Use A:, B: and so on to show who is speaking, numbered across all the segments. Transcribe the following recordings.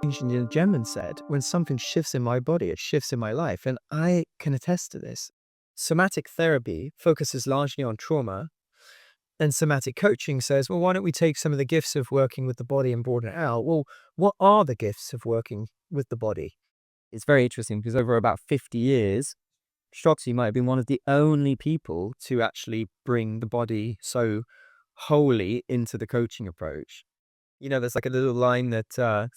A: Engineer Gemin said, when something shifts in my body, it shifts in my life. And I can attest to this. Somatic therapy focuses largely on trauma, and somatic coaching says, well, why don't we take some of the gifts of working with the body and broaden it out? Well, what are the gifts of working with the body? It's very interesting because over about 50 years, Shotzi might have been one of the only people to actually bring the body so wholly into the coaching approach. There's like a little line that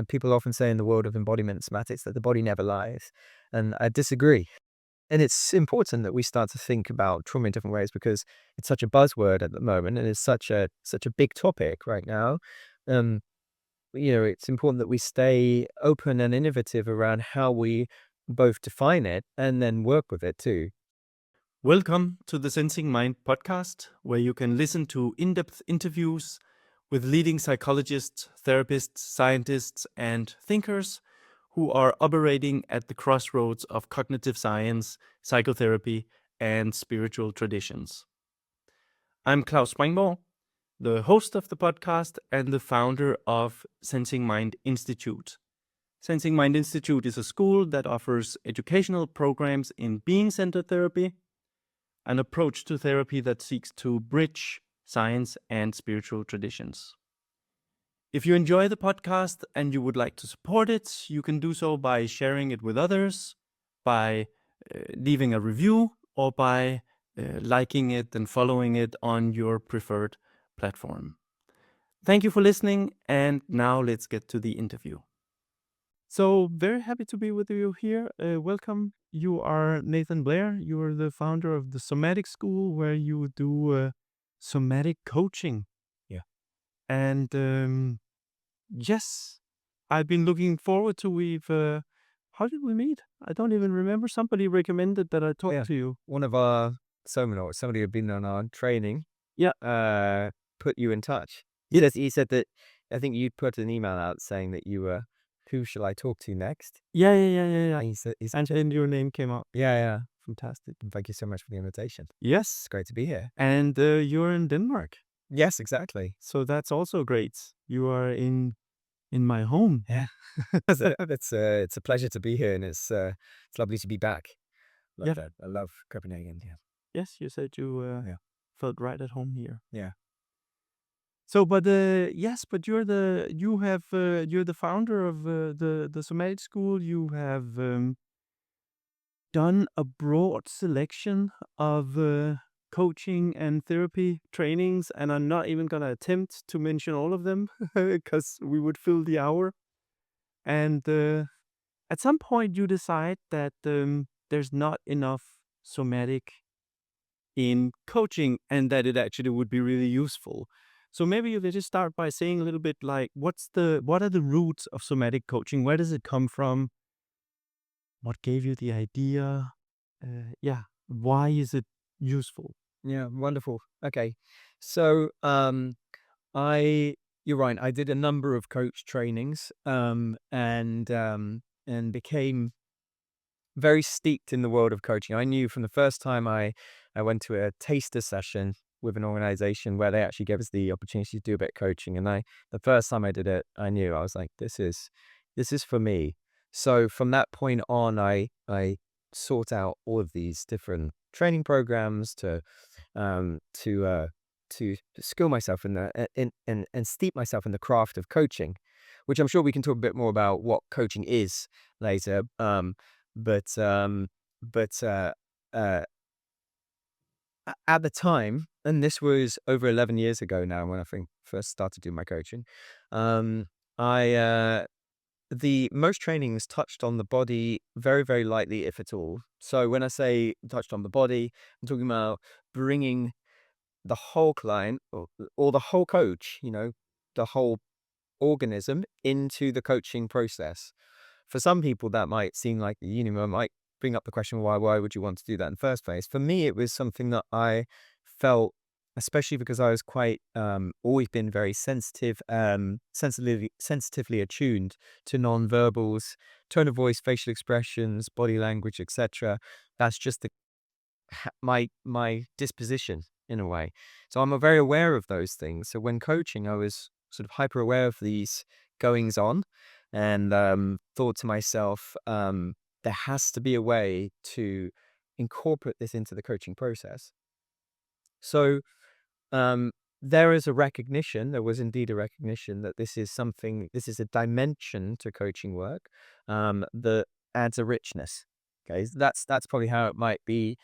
A: people often say in the world of embodiment somatics that the body never lies. And I disagree. And it's important that we start to think about trauma in different ways because it's such a buzzword at the moment and it's such a big topic right now. It's important that we stay open and innovative around how we both define it and then work with it too.
B: Welcome to the Sensing Mind podcast, where you can listen to in-depth interviews with leading psychologists, therapists, scientists, and thinkers who are operating at the crossroads of cognitive science, psychotherapy, and spiritual traditions. I'm Klaus Springborg, the host of the podcast and the founder of Sensing Mind Institute. Sensing Mind Institute is a school that offers educational programs in being-centered therapy, an approach to therapy that seeks to bridge science and spiritual traditions. If you enjoy the podcast and you would like to support it, you can do so by sharing it with others, by leaving a review, or by liking it and following it on your preferred platform. Thank you for listening, and now let's get to the interview. So, very happy to be with you here. Welcome. You are Nathan Blair. You are the founder of the Somatic School, where you do somatic coaching.
A: Yeah.
B: And yes, I've been looking forward to how did we meet? I don't even remember. Somebody recommended that I talk to you.
A: One of our somnauts, somebody who had been on our training, put you in touch. He said that I think you'd put an email out saying that you were, who shall I talk to next?
B: Yeah.
A: And he said,
B: And then your name came up.
A: yeah.
B: Fantastic.
A: Thank you so much for the invitation.
B: Yes.
A: It's great to be here.
B: And you're in Denmark.
A: Yes, exactly.
B: So that's also great. You are in my home.
A: Yeah. It's a pleasure to be here, and it's lovely to be back. Love that. I love Copenhagen. Yeah.
B: Yes, you said you felt right at home here.
A: Yeah.
B: So, but you're the founder of the Somatic School. You have done a broad selection of coaching and therapy trainings, and I'm not even gonna attempt to mention all of them because we would fill the hour. And at some point, you decide that there's not enough somatic in coaching and that it actually would be really useful. So maybe you could just start by saying a little bit like, what are the roots of somatic coaching? Where does it come from? What gave you the idea? Why is it useful?
A: Yeah, wonderful. Okay. So, you're right. I did a number of coach trainings, and became very steeped in the world of coaching. I knew from the first time I went to a taster session with an organization where they actually gave us the opportunity to do a bit of coaching. And the first time I did it, I knew, I was like, this is for me. So from that point on, I sought out all of these different training programs to skill myself in and steep myself in the craft of coaching, which I'm sure we can talk a bit more about what coaching is later. But at the time, and this was over 11 years ago now, when I think first started doing my coaching, I the most trainings touched on the body very, very lightly, if at all. So when I say touched on the body, I'm talking about bringing the whole client or the whole coach, the whole organism into the coaching process. For some people, that might seem like, might bring up the question, why would you want to do that in the first place? For me, it was something that I felt, especially because I was quite, always been very sensitively attuned to non-verbals, tone of voice, facial expressions, body language, etc. That's just my disposition in a way. So I'm very aware of those things. So when coaching, I was sort of hyper aware of these goings on. and thought to myself, there has to be a way to incorporate this into the coaching process. So um, there is a recognition, there was indeed a recognition that this is a dimension to coaching work that adds a richness. Okay, so that's probably how it might be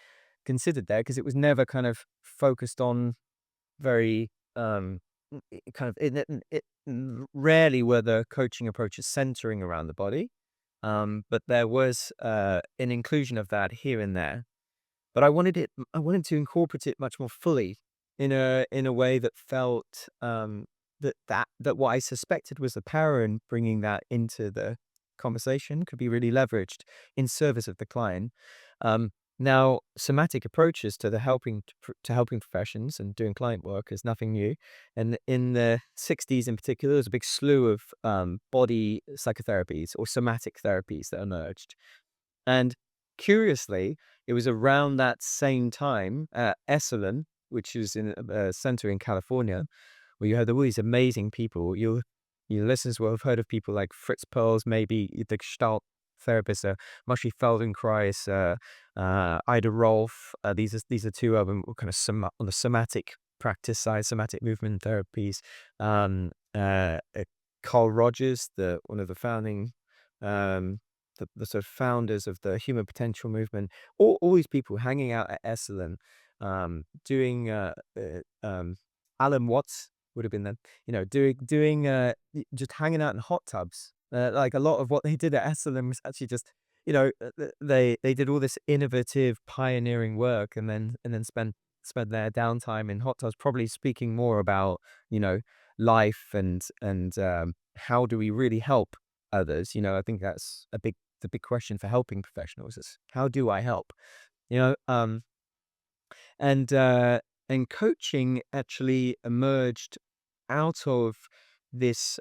A: considered there, because it was never kind of focused on very kind of rarely were the coaching approaches centering around the body, but there was an inclusion of that here and there. But I wanted to incorporate it much more fully in a way that felt, that what I suspected was the power in bringing that into the conversation could be really leveraged in service of the client. Um, Now, somatic approaches to helping professions and doing client work is nothing new. And in the 60s in particular, there was a big slew of body psychotherapies or somatic therapies that emerged. And curiously, it was around that same time, Esalen, which is in a center in California, where you had all these amazing people. Your listeners will have heard of people like Fritz Perls, maybe the Gestalt therapist, Moshe Feldenkrais, Ida Rolf. These are two of them kind of on the somatic practice side, somatic movement therapies. Carl Rogers, the one of the founding um, the sort of founders of the human potential movement, all these people hanging out at Esalen, doing Alan Watts would have been then, doing just hanging out in hot tubs. Like a lot of what they did at Esalen was actually just, they did all this innovative pioneering work, and then spent their downtime in hot tubs, probably speaking more about, life and how do we really help others. I think that's the big question for helping professionals is, how do I help? You know, um, and coaching actually emerged out of this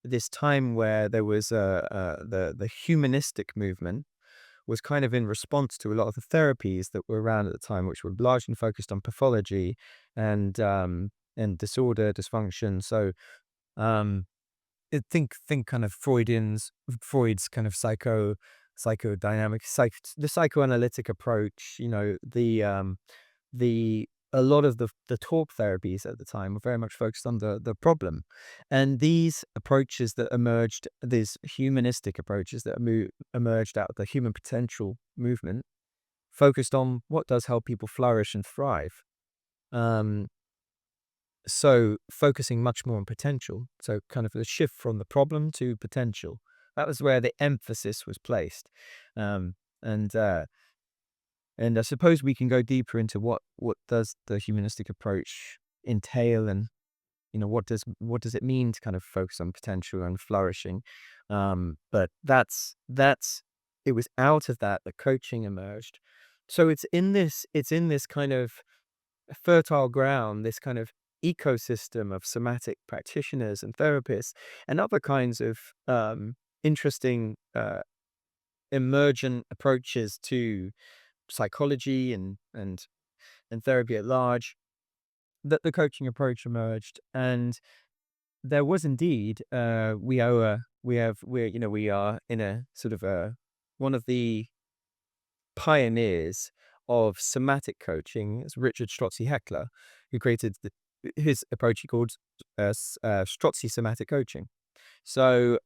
A: this time where there was the humanistic movement was kind of in response to a lot of the therapies that were around at the time, which were largely focused on pathology and disorder, dysfunction. So um, think kind of Freud's kind of psychodynamic, the psychoanalytic approach. The a lot of the talk therapies at the time were very much focused on the problem, and these approaches that emerged, these humanistic approaches that emerged out of the human potential movement, focused on what does help people flourish and thrive. Um, so focusing much more on potential. So kind of a shift from the problem to potential. That was where the emphasis was placed. Um, and uh, and I suppose we can go deeper into what does the humanistic approach entail, and what does it mean to kind of focus on potential and flourishing. But that's it was out of that coaching emerged. So it's in this kind of fertile ground, this kind of ecosystem of somatic practitioners and therapists and other kinds of interesting emergent approaches to psychology and therapy at large, that the coaching approach emerged. And there was indeed we are in a sort of a one of the pioneers of somatic coaching is Richard Strozzi Heckler, who created his approach he called Strozzi somatic coaching. So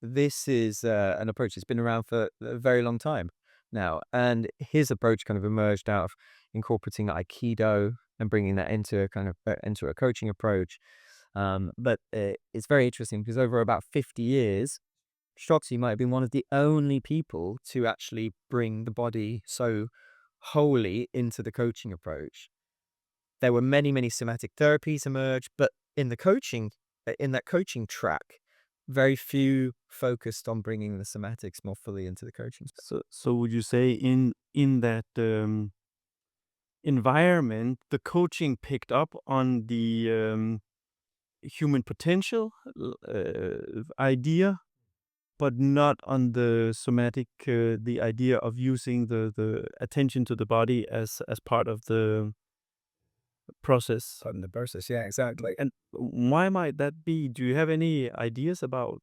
A: this is an approach that's been around for a very long time now, and his approach kind of emerged out of incorporating Aikido and bringing that into a kind of into a coaching approach. But it's very interesting because over about 50 years, Strozzi might have been one of the only people to actually bring the body so wholly into the coaching approach. There were many, many somatic therapies emerged, but in that coaching track, very few focused on bringing the somatics more fully into the coaching space.
B: So would you say in that environment, the coaching picked up on the human potential idea, but not on the somatic, the idea of using the attention to the body as part of the process.
A: On the process, yeah, exactly. And
B: Why might that be? Do you have any ideas about?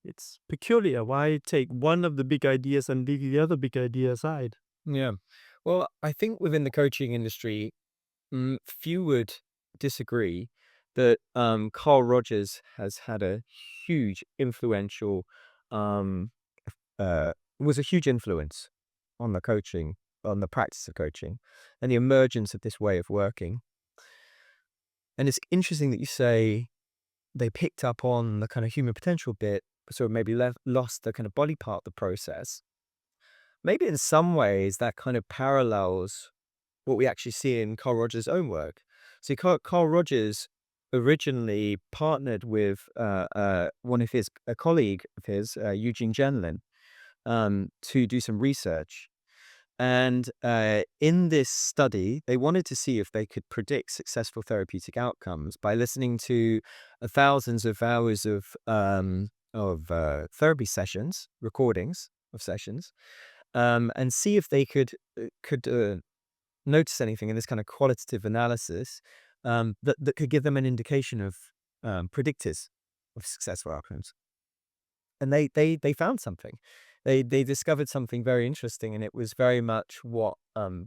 B: It's peculiar. Why take one of the big ideas and leave the other big idea aside?
A: Yeah. Well, I think within the coaching industry, few would disagree that Carl Rogers has had a huge influential, um, was a huge influence on the coaching, on the practice of coaching, and the emergence of this way of working. And it's interesting that you say they picked up on the kind of human potential bit, so maybe lost the kind of body part of the process. Maybe in some ways that kind of parallels what we actually see in Carl Rogers' own work. See, Carl Rogers originally partnered with one of his, a colleague of his, Eugene Genlin, to do some research. And in this study, they wanted to see if they could predict successful therapeutic outcomes by listening to thousands of hours of therapy sessions, recordings of sessions, and see if they could notice anything in this kind of qualitative analysis that could give them an indication of predictors of successful outcomes. And they found something. They discovered something very interesting, and it was very much what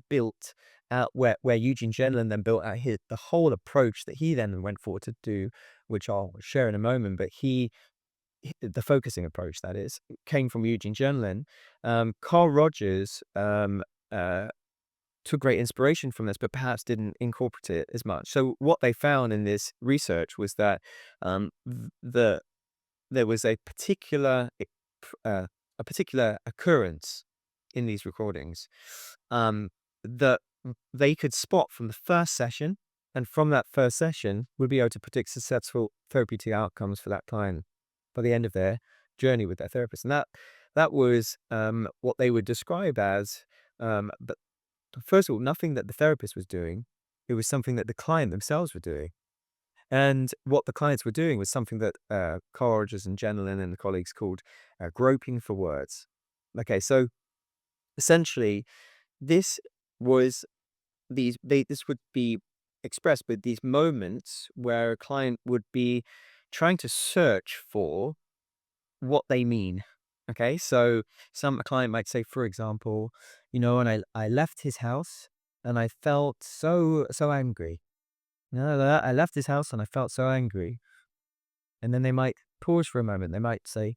A: built out where Eugene Genlin then built out the whole approach that he then went forward to do, which I'll share in a moment. But the focusing approach, that is, came from Eugene Genlin. Carl Rogers uh, took great inspiration from this, but perhaps didn't incorporate it as much. So what they found in this research was that there was uh, a particular occurrence in these recordings that they could spot from the first session, and from that first session would be able to predict successful therapeutic outcomes for that client by the end of their journey with their therapist. And that was what they would describe as, but first of all, nothing that the therapist was doing. It was something that the client themselves were doing. And what the clients were doing was something that Carl Rogers and Jenilyn and the colleagues called groping for words. Okay, so essentially, this was this would be expressed with these moments where a client would be trying to search for what they mean. Okay, so a client might say, for example, and I left his house and I felt so angry. I left his house and I felt so angry. And then they might pause for a moment. They might say,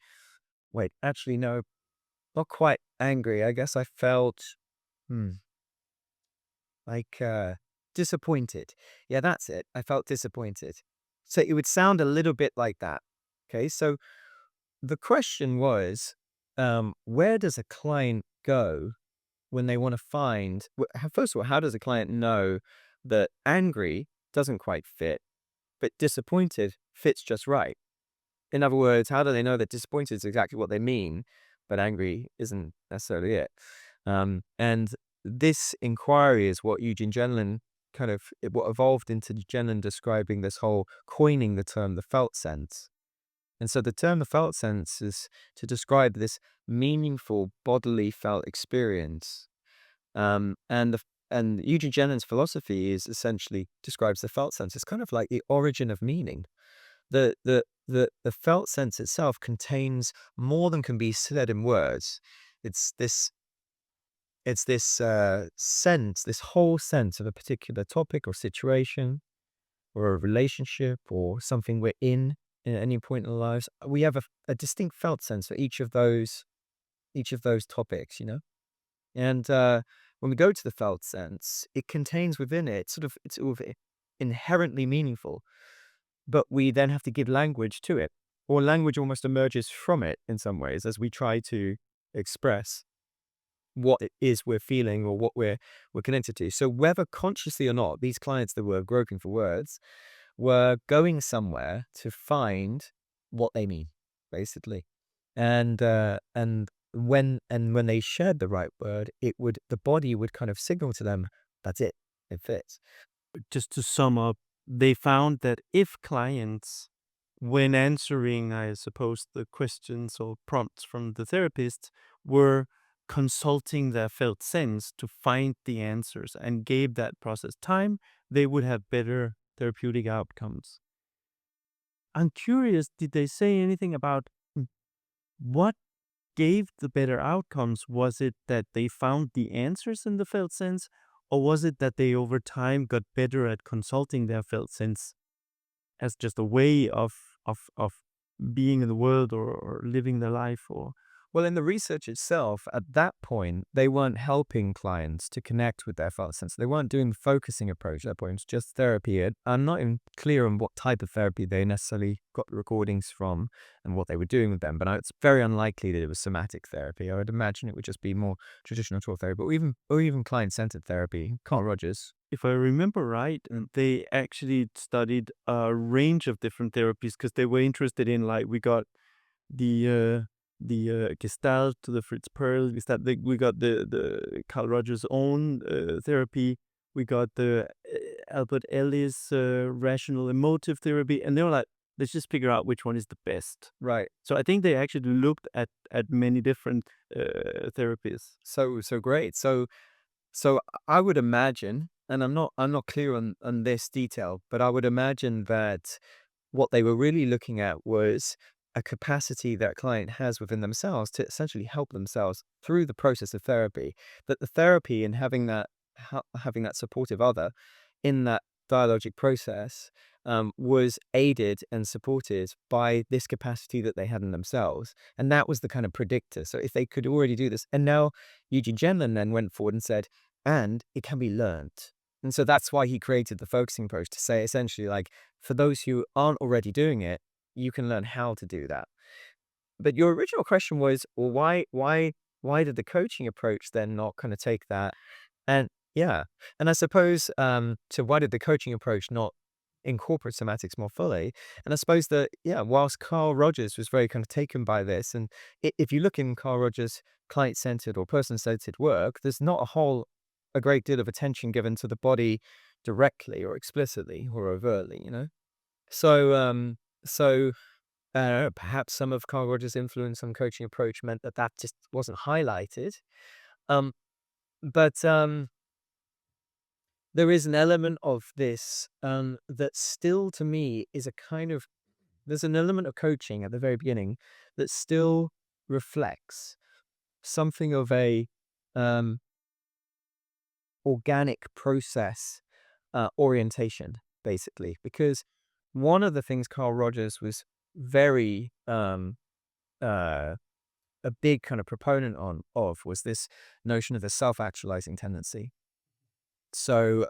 A: wait, actually, no, not quite angry. I guess I felt, hmm, like disappointed. Yeah, that's it. I felt disappointed. So it would sound a little bit like that. Okay, so the question was, where does a client go when they want to find, first of all, how does a client know that angry doesn't quite fit, but disappointed fits just right? In other words, how do they know that disappointed is exactly what they mean, but angry isn't necessarily it? And this inquiry is what Eugene Genlin what evolved into Genlin describing this whole coining the term the felt sense. And so the term the felt sense is to describe this meaningful bodily felt experience. And Eugene Genlin's philosophy is essentially describes the felt sense. It's kind of like the origin of meaning. The felt sense itself contains more than can be said in words. It's this sense, this whole sense of a particular topic or situation or a relationship or something we're in at any point in our lives. We have a distinct felt sense for each of those topics. And when we go to the felt sense, it contains within it it's sort of inherently meaningful, but we then have to give language to it, or language almost emerges from it in some ways as we try to express what it is we're feeling or what we're connected to. So whether consciously or not, these clients that were groping for words were going somewhere to find what they mean, basically. And when they shared the right word, the body would kind of signal to them, that's it, it fits.
B: Just to sum up, they found that if clients, when answering, I suppose, the questions or prompts from the therapist, were consulting their felt sense to find the answers and gave that process time, they would have better therapeutic outcomes. I'm curious, did they say anything about what gave the better outcomes? Was it that they found the answers in the felt sense, or was it that they over time got better at consulting their felt sense as just a way of being in the world, or living their life? Or
A: Well, in the research itself, at that point, they weren't helping clients to connect with their felt sense. They weren't doing the focusing approach at that point. It was just therapy. I'm not even clear on what type of therapy they necessarily got the recordings from and what they were doing with them, but it's very unlikely that it was somatic therapy. I would imagine it would just be more traditional talk therapy, or even client-centered therapy. Carl Rogers.
B: if I remember right, they actually studied a range of different therapies because they were interested in, like, we got the Gestalt to the Fritz Perls. We got the Carl Rogers' own therapy. We got the Albert Ellis rational emotive therapy, and they were like, let's just figure out which one is the best.
A: Right.
B: So I think they actually looked at many different therapies.
A: So great. So I would imagine, and I'm not clear on this detail, but I would imagine that what they were really looking at was a capacity that client has within themselves to essentially help themselves through the process of therapy. That the therapy and having that supportive other in that dialogic process was aided and supported by this capacity that they had in themselves. And that was the kind of predictor. So if they could already do this, and now Eugene Genlin then went forward and said, and it can be learned. And so that's why he created the focusing approach to say essentially, like, for those who aren't already doing it, you can learn how to do that. But your original question was, well, why did the coaching approach then not kind of take that? And yeah, and I suppose, so why did the coaching approach not incorporate somatics more fully? And I suppose that, yeah, whilst Carl Rogers was very kind of taken by this, and if you look in Carl Rogers' client-centered or person-centered work, there's not a great deal of attention given to the body directly or explicitly or overtly. So, perhaps some of Carl Rogers' influence on coaching approach meant that just wasn't highlighted. Um, but there is an element of this that still, to me, is a kind of there's an element of coaching at the very beginning that still reflects something of a um, organic process orientation, basically. Because one of the things Carl Rogers was very uh, a big kind of proponent of was this notion of the self-actualizing tendency. So,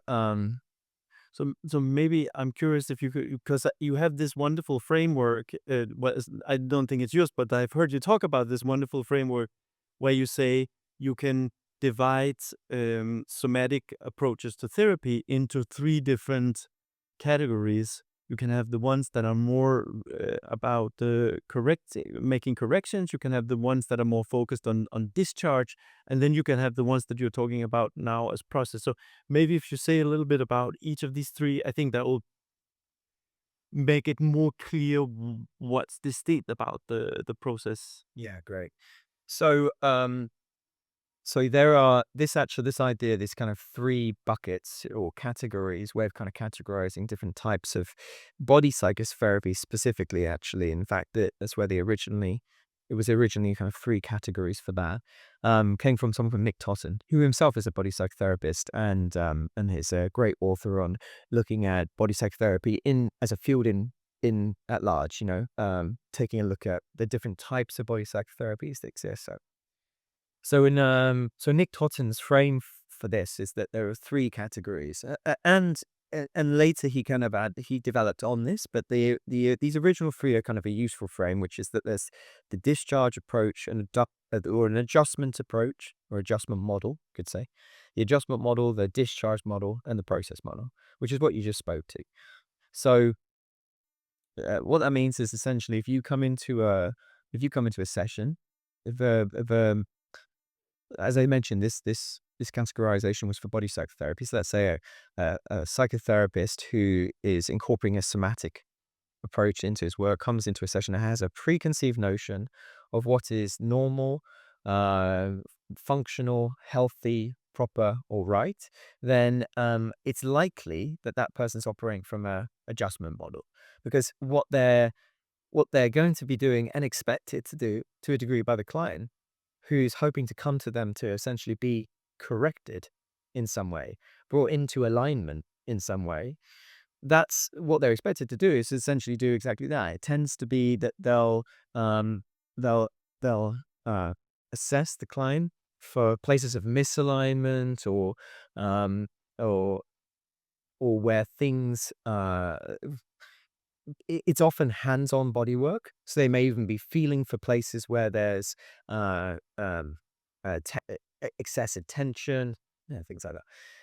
B: So maybe I'm curious if you could, because you have this wonderful framework. I don't think it's yours, but I've heard you talk about this wonderful framework where you say you can divide somatic approaches to therapy into three different categories. You can have the ones that are more about making corrections. You can have the ones that are more focused on discharge, and then you can have the ones that you're talking about now as process. So maybe if you say a little bit about each of these three, I think that will make it more clear what's distinct about the process.
A: yeah, great. So, there are this idea, this kind of three buckets or categories, way of kind of categorizing different types of body psychotherapy specifically, actually. In fact, that's where it was originally kind of three categories for that. Came from someone called Nick Totten, who himself is a body psychotherapist and is a great author on looking at body psychotherapy as a field in at large, taking a look at the different types of body psychotherapies that exist. So Nick Totten's frame for this is that there are three categories, and later he developed on this, but these original three are kind of a useful frame, which is that there's the discharge approach or an adjustment approach or adjustment model, could say, the adjustment model, the discharge model, and the process model, which is what you just spoke to. So what that means is essentially if you come into a session, if a as I mentioned, this categorization was for body psychotherapy. So let's say a psychotherapist who is incorporating a somatic approach into his work comes into a session and has a preconceived notion of what is normal, uh, functional, healthy, proper, or right. Then it's likely that that person's operating from a adjustment model, because what they're what they're going to be doing and expected to do to a degree by the client, who's hoping to come to them to essentially be corrected in some way, brought into alignment in some way. That's what they're expected to do, is essentially do exactly that. It tends to be that um, they'll they'll assess the client for places of misalignment, um, or or where things it's often hands-on body work. So they may even be feeling for places where there's uh, um, excessive tension, yeah, things like that.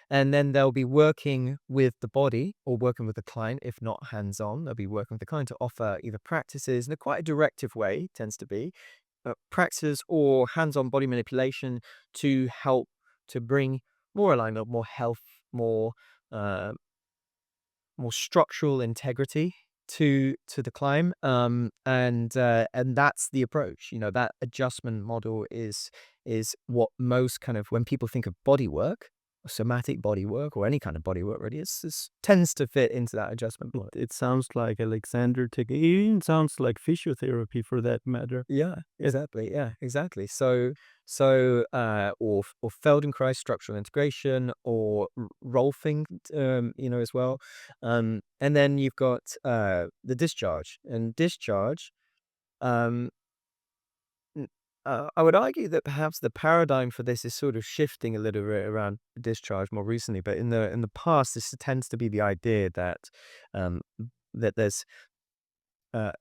A: And then they'll be working with the body or working with the client, if not hands-on. They'll be working with the client to offer either practices in a quite a directive way, tends to be practices or hands-on body manipulation to help to bring more alignment, more health, more uh, more structural integrity to the climb, and that's the approach. You know, that adjustment model is what most kind of when people think of body work, somatic body work, or any kind of body work, really, it's tends to fit into that adjustment model.
B: It sounds like Alexander technique. It even sounds like physiotherapy for that matter.
A: Yeah, exactly. Yeah, exactly. Or Feldenkrais structural integration, or Rolfing, as well. And then you've got the discharge, and discharge. Um, I would argue that perhaps the paradigm for this is sort of shifting a little bit around discharge more recently, but in the past, this tends to be the idea that um, that there's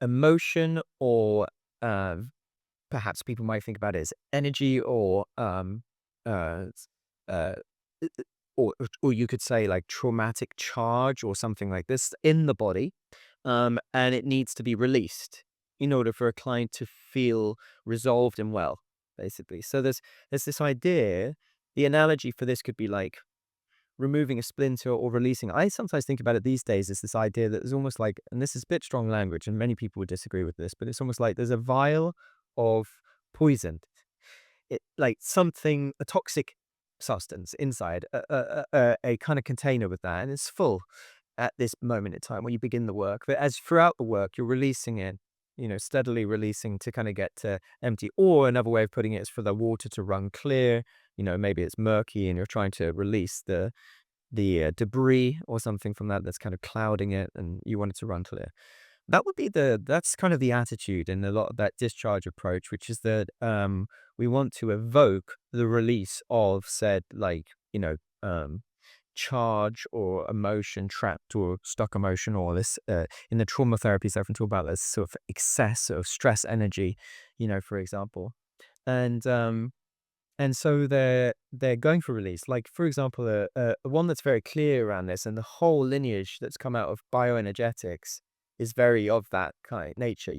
A: emotion, or uh, perhaps people might think about it as energy, or uh, uh, or you could say like traumatic charge or something like this in the body, and it needs to be released in order for a client to feel resolved and well, basically. So there's this idea. The analogy for this could be like removing a splinter or releasing. I sometimes think about it these days as this idea that there's almost like, and this is a bit strong language, and many people would disagree with this, but it's almost like there's a vial of poison, like something, a toxic substance inside a kind of container with that, and it's full at this moment in time when you begin the work. But as throughout the work, you're releasing it, steadily releasing to kind of get to empty. Or another way of putting it is for the water to run clear. Maybe it's murky and you're trying to release the debris or something from that's kind of clouding it, and you want it to run clear. That's kind of the attitude in a lot of that discharge approach, which is that we want to evoke the release of said, like, charge or emotion, trapped or stuck emotion, or this in the trauma therapies I often talk about this sort of excess of stress energy, for example. And um and so they're going for release. Like, for example, one that's very clear around this, and the whole lineage that's come out of bioenergetics is very of that kind nature,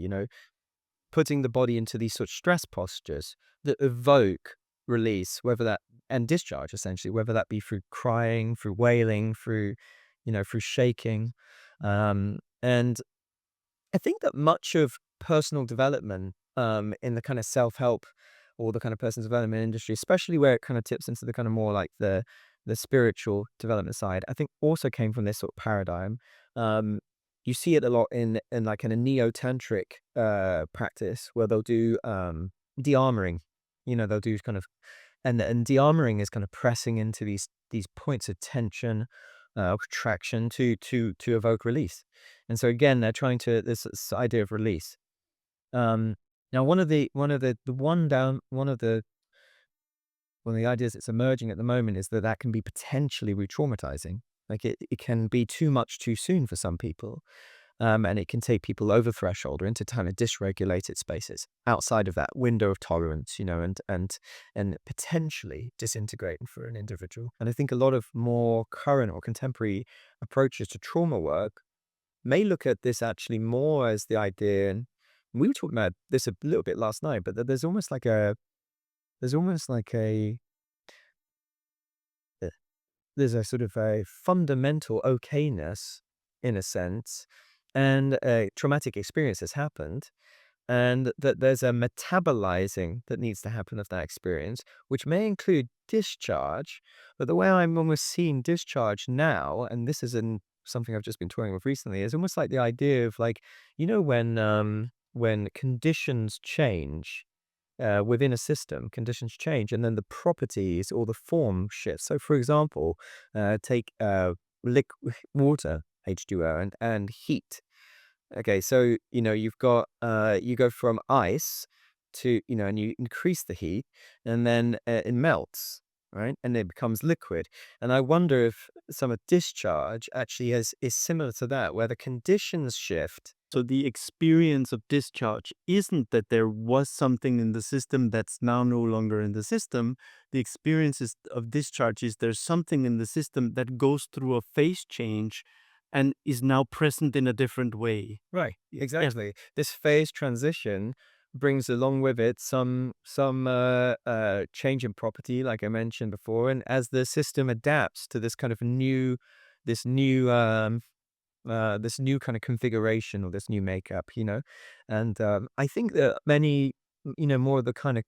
A: putting the body into these sort of stress postures that evoke release, whether that and discharge, essentially, whether that be through crying, through wailing, through shaking. And I think that much of personal development, in the kind of self-help or the kind of personal development industry, especially where it kind of tips into the kind of more like the spiritual development side, I think also came from this sort of paradigm. Um, you see it a lot in like in a neo-tantric practice where they'll do de-armoring. They'll do kind of, and de-armoring is kind of pressing into these points of tension, contraction to evoke release. And so again, they're trying to this idea of release. Now, one of the ideas that's emerging at the moment is that that can be potentially re-traumatizing. Like, it can be too much too soon for some people, and it can take people over threshold or into kind of dysregulated spaces outside of that window of tolerance, and potentially disintegrating for an individual. And I think a lot of more current or contemporary approaches to trauma work may look at this actually more as the idea, and we were talking about this a little bit last night, but that there's almost like uh, there's a sort of a fundamental okayness in a sense, and a traumatic experience has happened, and that there's a metabolizing that needs to happen of that experience, which may include discharge. But the way I'm almost seeing discharge now, and this is in something I've just been toying with recently, is almost like the idea of, like, when when conditions change within a system, conditions change, and then the properties or the form shifts. So, for example, take liquid water, H2O, and heat. Okay, so you've got you go from ice to and you increase the heat, and then it melts, right, and it becomes liquid. And I wonder if some of discharge actually is similar to that, where the conditions shift.
B: So the experience of discharge isn't that there was something in the system that's now no longer in the system. The of discharge is there's something in the system that goes through a phase change and is now present in a different way.
A: Right,
B: Yeah.
A: exactly. This phase transition brings along with it some change in property, like I mentioned before, and as the system adapts to this new this new kind of configuration or this new makeup, and I think that many, more of the kind of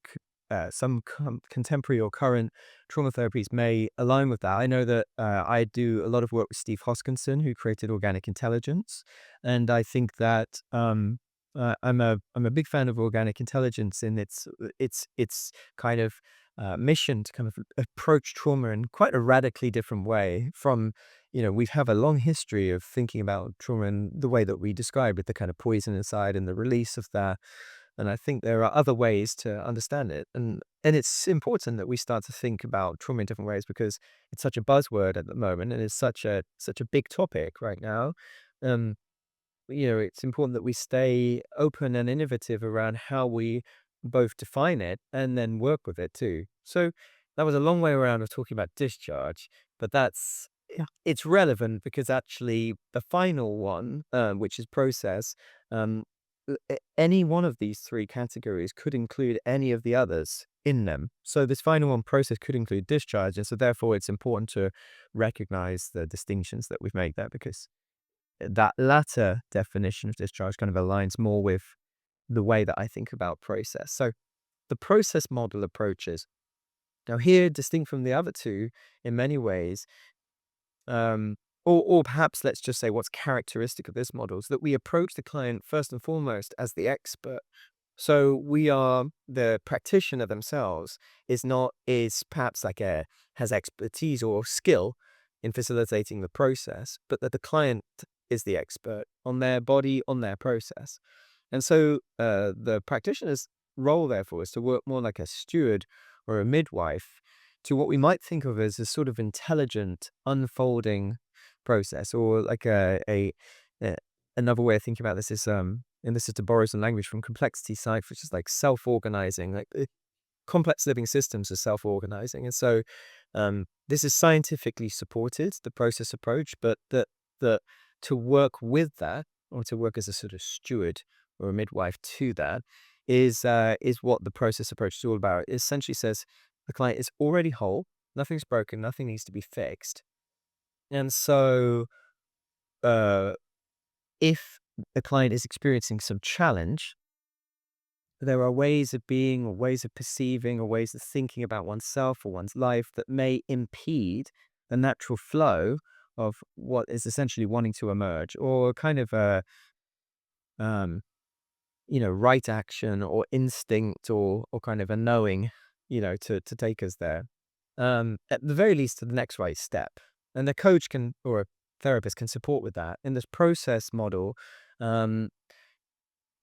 A: contemporary or current trauma therapies may align with that. I know that I do a lot of work with Steve Hoskinson, who created organic intelligence, and I think that I'm a big fan of organic intelligence in its kind of mission to kind of approach trauma in quite a radically different way from we have a long history of thinking about trauma in the way that we describe it, the kind of poison inside and the release of that. And I think there are other ways to understand it. And it's important that we start to think about trauma in different ways because it's such a buzzword at the moment and it's such a big topic right now. Um, it's important that we stay open and innovative around how we both define it and then work with it too. So that was a long way around of talking about discharge, but
B: Yeah.
A: it's relevant because actually the final one, which is process, um, any one of these three categories could include any of the others in them. So this final one, process, could include discharge, and so therefore it's important to recognize the distinctions that we've made there because that latter definition of discharge kind of aligns more with the way that I think about process. So the process model approaches. Now, here, distinct from the other two in many ways, um, or perhaps let's just say what's characteristic of this model is that we approach the client first and foremost as the expert. So we are the practitioner themselves is perhaps has expertise or skill in facilitating the process, but that the client is the expert on their body, on their process. And so the practitioner's role, therefore, is to work more like a steward or a midwife to what we might think of as a sort of intelligent unfolding process, or like a another way of thinking about this is and this is to borrow some language from complexity science, which is like self-organizing, like complex living systems are self-organizing. And so this is scientifically supported, the process approach, but that to work with that or to work as a sort of steward or a midwife to that is what the process approach is all about. It essentially says the client is already whole, nothing's broken, nothing needs to be fixed. And so uh, if the client is experiencing some challenge, there are ways of being or ways of perceiving or ways of thinking about oneself or one's life that may impede the natural flow of what is essentially wanting to emerge, or kind of a um, right action or instinct, or kind of a knowing, to take us there. At the very least, to the next right step. And the coach can, or a therapist can support with that. In this process model, um,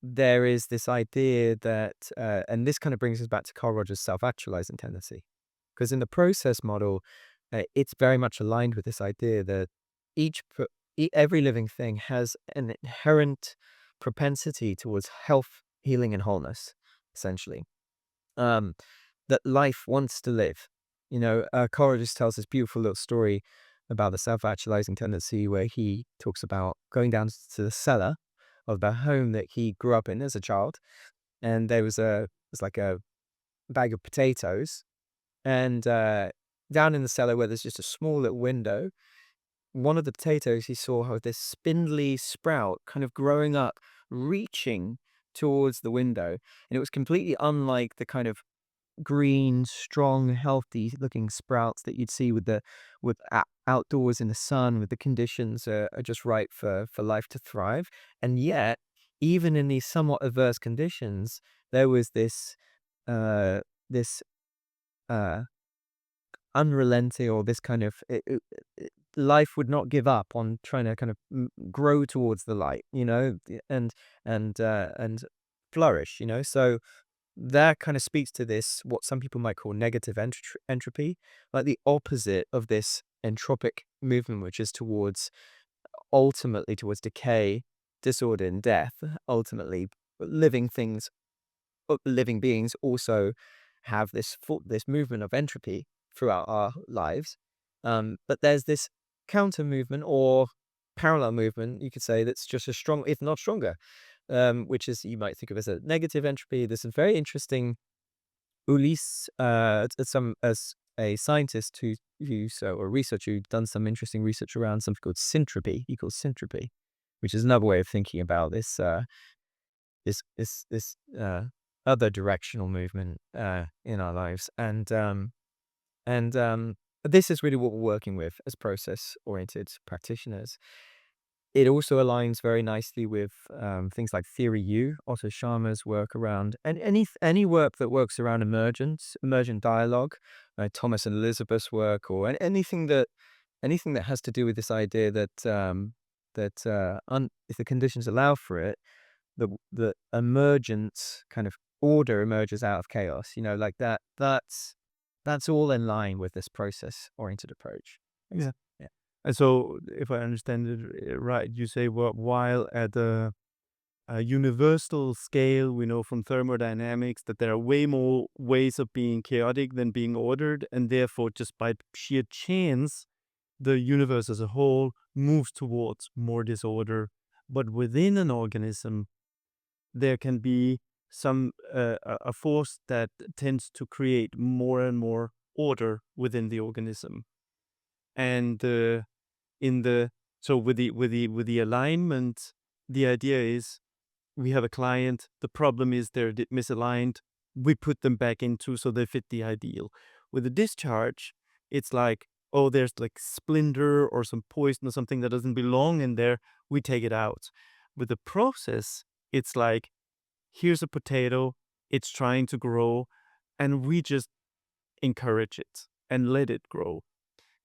A: there is this idea that, and this kind of brings us back to Carl Rogers' self-actualizing tendency. Because in the process model, it's very much aligned with this idea that every living thing has an inherent propensity towards health, healing, and wholeness, essentially. Um, that life wants to live. Carl Rogers tells this beautiful little story about the self-actualizing tendency where he talks about going down to the cellar of the home that he grew up in as a child, and there's like a bag of potatoes, and down in the cellar where there's just a small little window, one of the potatoes he saw had this spindly sprout kind of growing up, reaching towards the window, and it was completely unlike the kind of green, strong, healthy looking sprouts that you'd see outdoors in the sun, with the conditions are just right for life to thrive. And yet, even in these somewhat adverse conditions, there was this uh, unrelenting, or this kind of life would not give up on trying to kind of grow towards the light, and flourish, So that kind of speaks to this, what some people might call negative entropy, like the opposite of this entropic movement, which is ultimately towards decay, disorder, and death. Ultimately, living things, living beings also have this movement of entropy throughout our lives. But there's this counter movement or parallel movement, you could say, that's just as strong, if not stronger, which is, you might think of as a negative entropy. This is very interesting. Ulysse, as a scientist or researcher who's done some interesting research around something called syntropy. He calls syntropy, which is another way of thinking about this other directional movement in our lives, and this is really what we're working with as process-oriented practitioners. It also aligns very nicely with things like Theory U, Otto Scharmer's work around, and any work that works around emergent dialogue, Thomas and Elizabeth's work, or anything that has to do with this idea that if the conditions allow for it, the emergent kind of order emerges out of chaos. Like that. That's all in line with this process-oriented approach.
B: Yeah.
A: Yeah.
B: And so, if I understand it right, you say, well, while at a universal scale, we know from thermodynamics that there are way more ways of being chaotic than being ordered, and therefore, just by sheer chance, the universe as a whole moves towards more disorder. But within an organism, there can be a force that tends to create more and more order within the organism. And in the so with the alignment, the idea is, we have a client, the problem is they're misaligned, we put them back into so they fit the ideal. With the discharge, it's like, oh, there's like splinter or some poison or something that doesn't belong in there, we take it out. With the process, it's like, here's a potato, it's trying to grow, and we just encourage it and let it grow.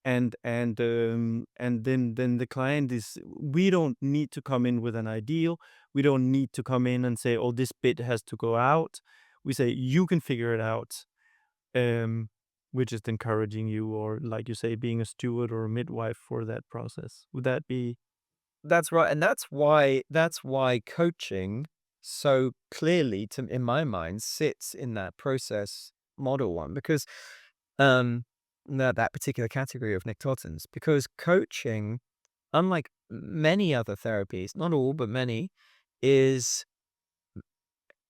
B: And then the client is, we don't need to come in with an ideal, we don't need to come in and say, oh, this bit has to go out. We say, you can figure it out. We're just encouraging you, or like you say, being a steward or a midwife for that process. Would that be?
A: That's right, and that's why coaching so clearly, in my mind, sits in that process model one, because that particular category of nicotins, because coaching, unlike many other therapies, not all but many, is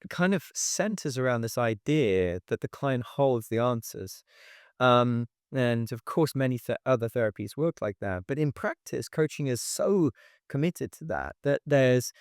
A: kind of centers around this idea that the client holds the answers. And of course, many other therapies work like that. But in practice, coaching is so committed to that there's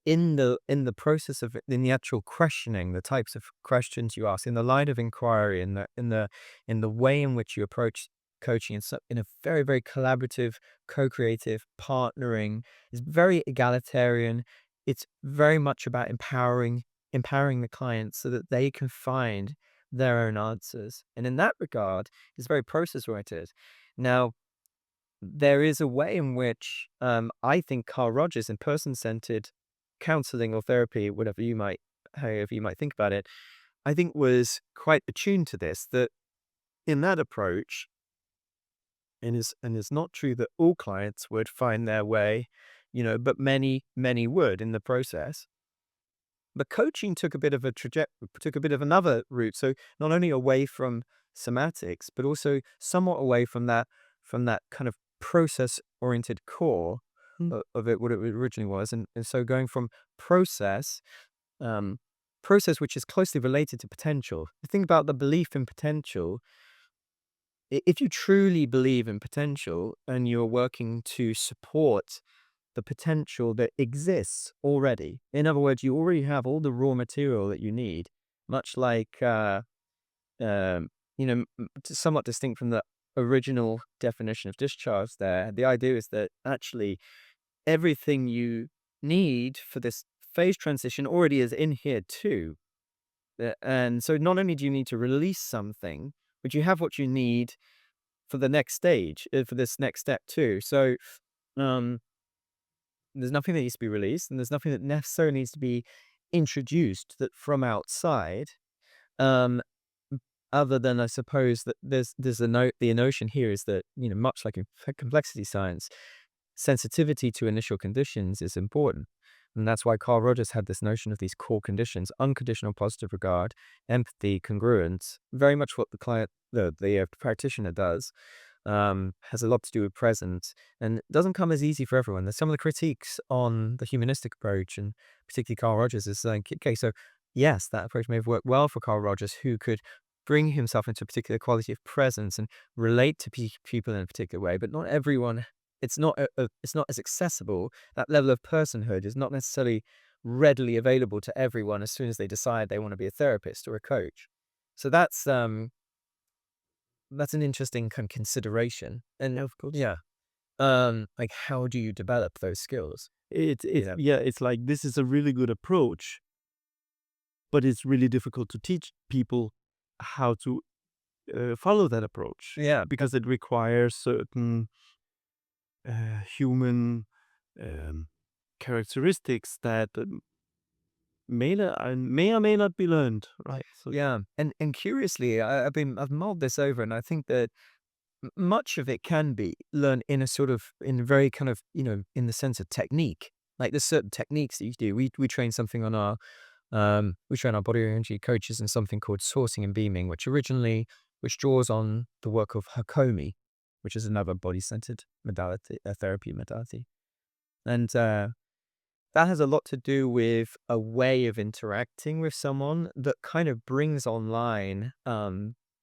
A: in the process of in the actual questioning, the types of questions you ask, in the line of inquiry, in the way in which you approach coaching, in a very, very collaborative, co-creative, partnering, is very egalitarian. It's very much about empowering the client so that they can find their own answers. And in that regard, it's very process oriented. Now, there is a way in which I think Carl Rogers, in person centered counseling or therapy, however you might think about it, I think was quite attuned to this, that in that approach, and it's not true that all clients would find their way, but many, many would in the process. But coaching took a bit of another route. So not only away from somatics, but also somewhat away from that kind of process-oriented core
B: Hmm.
A: of it, what it originally was, and so going from process, um, process which is closely related to potential. Think about the belief in potential. If you truly believe in potential and you're working to support the potential that exists already. In other words, you already have all the raw material that you need, much like, somewhat distinct from the original definition of discharge there. The idea is that actually everything you need for this phase transition already is in here too. And so not only do you need to release something, but you have what you need for the next stage, for this next step too. So um, there's nothing that needs to be released, and there's nothing that necessarily needs to be introduced that from outside. Um, Other than I suppose that there's a note. The notion here is that, much like in complexity science, sensitivity to initial conditions is important. And that's why Carl Rogers had this notion of these core conditions: unconditional positive regard, empathy, congruence, very much what the client, the practitioner does, has a lot to do with presence, and it doesn't come as easy for everyone. There's some of the critiques on the humanistic approach, and particularly Carl Rogers is saying, okay, so yes, that approach may have worked well for Carl Rogers, who could bring himself into a particular quality of presence and relate to people in a particular way, but not everyone. It's not as accessible. That level of personhood is not necessarily readily available to everyone as soon as they decide they want to be a therapist or a coach. So that's an interesting kind of consideration. And
B: Of course.
A: yeah, like, how do you develop those skills?
B: It's
A: Yeah.
B: yeah, it's like this is a really good approach, but it's really difficult to teach people how to follow that approach
A: Yeah.
B: because it requires certain human um, characteristics that may or may not be learned, right? So
A: Yeah. And curiously, I've mulled this over, and I think that much of it can be learned in a sort of, in very kind of, in the sense of technique. Like, there's certain techniques that you do. We train something on our we train our body energy coaches in something called sourcing and beaming, which draws on the work of Hakomi, which is another body-centered modality, a therapy modality. And that has a lot to do with a way of interacting with someone that kind of brings online,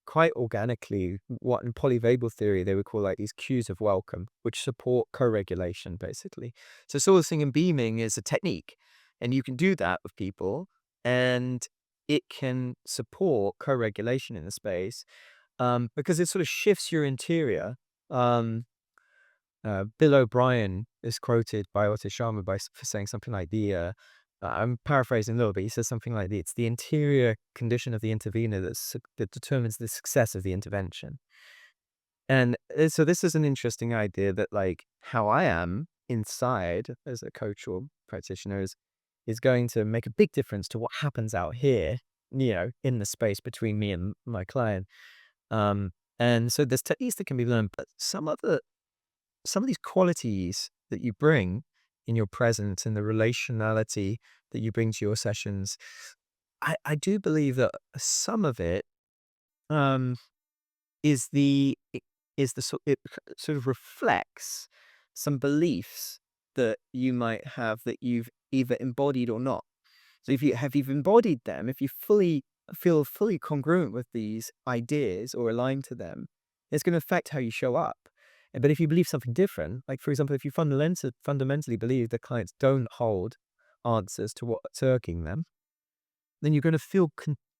A: quite organically, what in polyvagal theory they would call like these cues of welcome, which support co-regulation basically. So sourcing and beaming is a technique, and you can do that with people, and it can support co-regulation in the space, because it sort of shifts your interior. Um, Bill O'Brien is quoted by Otto Scharmer for saying something like I'm paraphrasing a little bit. He says something like it's the interior condition of the intervener that determines the success of the intervention. And so this is an interesting idea that, like, how I am inside as a coach or practitioner is going to make a big difference to what happens out here, in the space between me and my client. Um, and so there's techniques that can be learned, but some of these qualities that you bring in your presence and the relationality that you bring to your sessions, I do believe that some of it, um, is it sort of reflects some beliefs that you might have that you've either embodied or not. So if you've embodied them, if you feel fully congruent with these ideas or aligned to them, it's going to affect how you show up. But if you believe something different, like for example, if you fundamentally believe that clients don't hold answers to what's irking them, then you're going to feel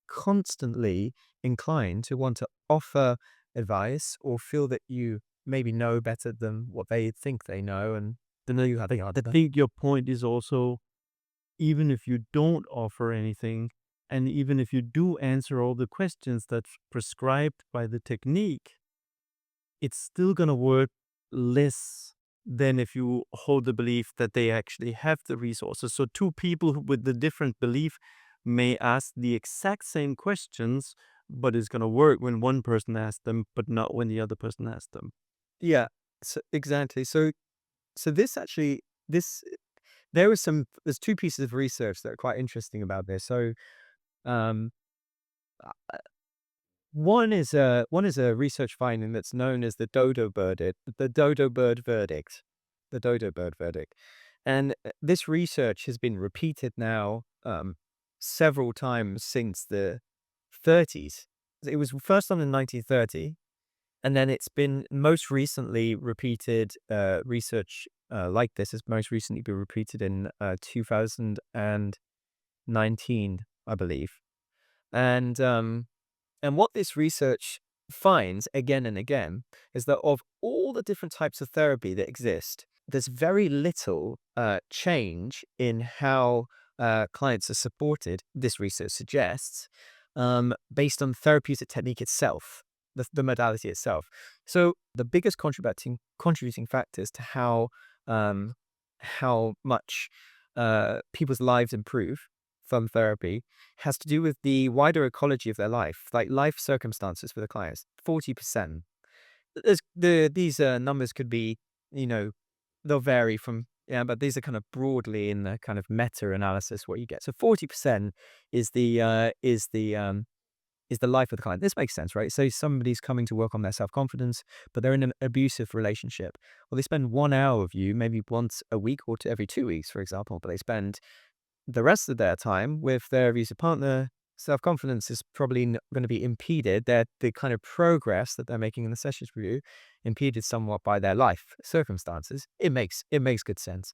A: constantly inclined to want to offer advice or feel that you maybe know better than what they think they know, and then you have the
B: I
A: answer.
B: think your point is also, even if you don't offer anything, and even if you do answer all the questions that's prescribed by the technique, it's still going to work less than if you hold the belief that they actually have the resources. So two people with the different belief may ask the exact same questions, but it's going to work when one person asks them, but not when the other person asks them.
A: Yeah, so exactly. So this actually this there's two pieces of research that are quite interesting about this. So um, uh, one is a research finding that's known as the dodo bird verdict, the dodo bird verdict, and this research has been repeated now, several times since the 30s. It was first done in 1930. And then it's been most recently repeated, research like this has most recently been repeated in 2019, I believe. And what this research finds again and again is that of all the different types of therapy that exist, there's very little change in how clients are supported, this research suggests, based on therapeutic technique itself, the modality itself. So the biggest contributing factors to how much people's lives improve from therapy has to do with the wider ecology of their life, like life circumstances for the clients. 40%. These numbers could be, you know, they'll vary from, yeah, but these are kind of broadly in the kind of meta analysis what you get. So 40% is the life of the client. This makes sense, right? So somebody's coming to work on their self-confidence, but they're in an abusive relationship. Well, they spend 1 hour with you maybe once a week or every 2 weeks, for example, but they spend the rest of their time with their abusive partner. Self-confidence is probably going to be impeded. The kind of progress that they're making in the sessions review impeded somewhat by their life circumstances. It makes good sense.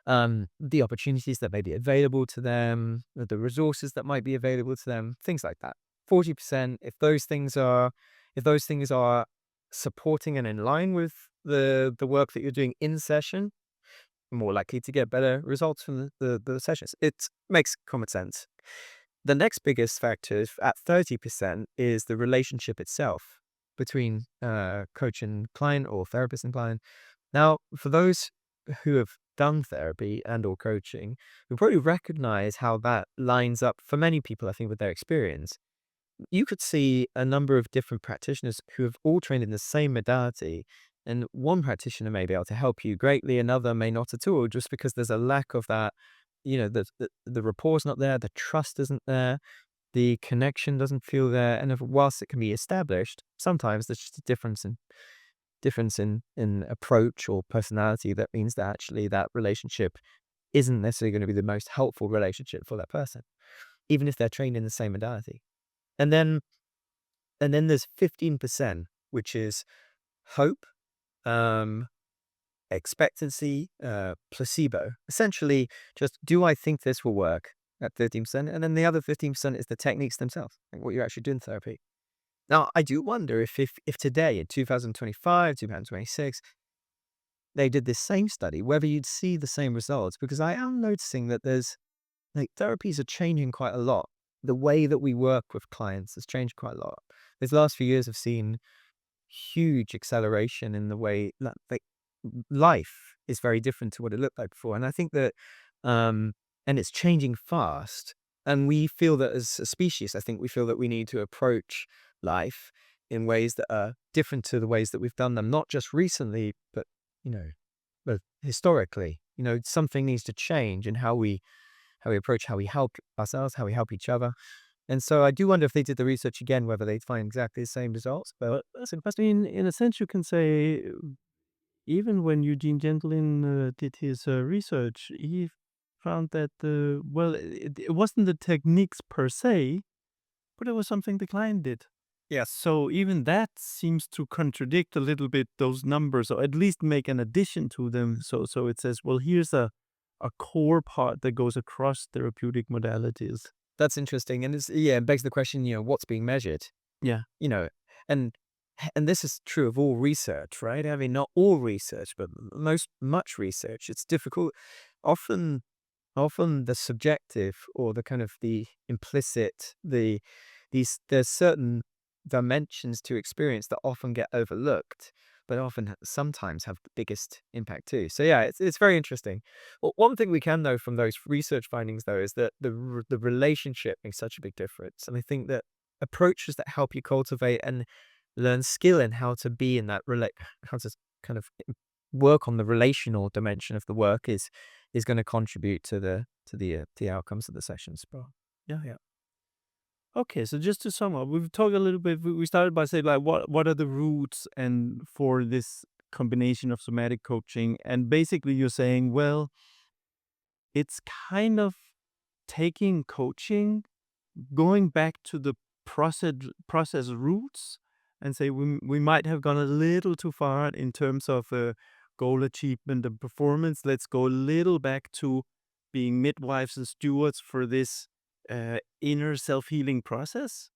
A: The opportunities that may be available to them, the resources that might be available to them, things like that. 40%, if those things are supporting and in line with the work that you're doing in session, more likely to get better results from the sessions. It makes common sense. The next biggest factor at 30% is the relationship itself between coach and client or therapist and client. Now, for those who have done therapy and or coaching, we probably recognize how that lines up for many people, I think, with their experience. You could see a number of different practitioners who have all trained in the same modality, and one practitioner may be able to help you greatly, another may not at all, just because there's a lack of that. The rapport's not there, the trust isn't there, the connection doesn't feel there, and whilst it can be established, sometimes there's just a difference in approach or personality that means that actually that relationship isn't necessarily going to be the most helpful relationship for that person, even if they're trained in the same modality. And then there's 15%, which is hope, um, expectancy, placebo. Essentially, just do I think this will work at 13%? And then the other 15% is the techniques themselves, like what you're actually doing in therapy. Now, I do wonder if today, in 2025, 2026, they did this same study, whether you'd see the same results, because I am noticing that there's like therapies are changing quite a lot. The way that we work with clients has changed quite a lot. These last few years have seen huge acceleration in the way that like life is very different to what it looked like before. And I think that, and it's changing fast. And we feel that as a species, I think we feel that we need to approach life in ways that are different to the ways that we've done them, not just recently, you know, but historically. Something needs to change in how we approach, how we help ourselves, how we help each other. And so I do wonder if they did the research again, whether they'd find exactly the same results. But that's a
B: I
A: question.
B: mean, in a sense, you can say even when Eugene Gentlin did his research, he found that it wasn't the techniques per se, but it was something the client did.
A: Yes.
B: So even that seems to contradict a little bit those numbers, or at least make an addition to them. So it says, well, here's a core part that goes across therapeutic modalities.
A: That's interesting. And it begs the question, what's being measured?
B: Yeah.
A: You know, and and this is true of all research, right? I mean, not all research, but much research. It's difficult. Often often the subjective or the kind of the implicit, there's certain dimensions to experience that often get overlooked, but often sometimes have the biggest impact too. So yeah, it's very interesting. Well, one thing we can know from those research findings though is that the relationship makes such a big difference, and I think that approaches that help you cultivate and learn skill in how to be in that how to kind of work on the relational dimension of the work is going to contribute to the outcomes of the sessions. Bro.
B: Yeah, yeah. Okay, so just to sum up, we've talked a little bit. We started by saying like what are the roots and for this combination of somatic coaching, and basically you're saying, well, it's kind of taking coaching, going back to the process roots, and say we might have gone a little too far in terms of goal achievement and performance. Let's go a little back to being midwives and stewards for this inner self-healing process.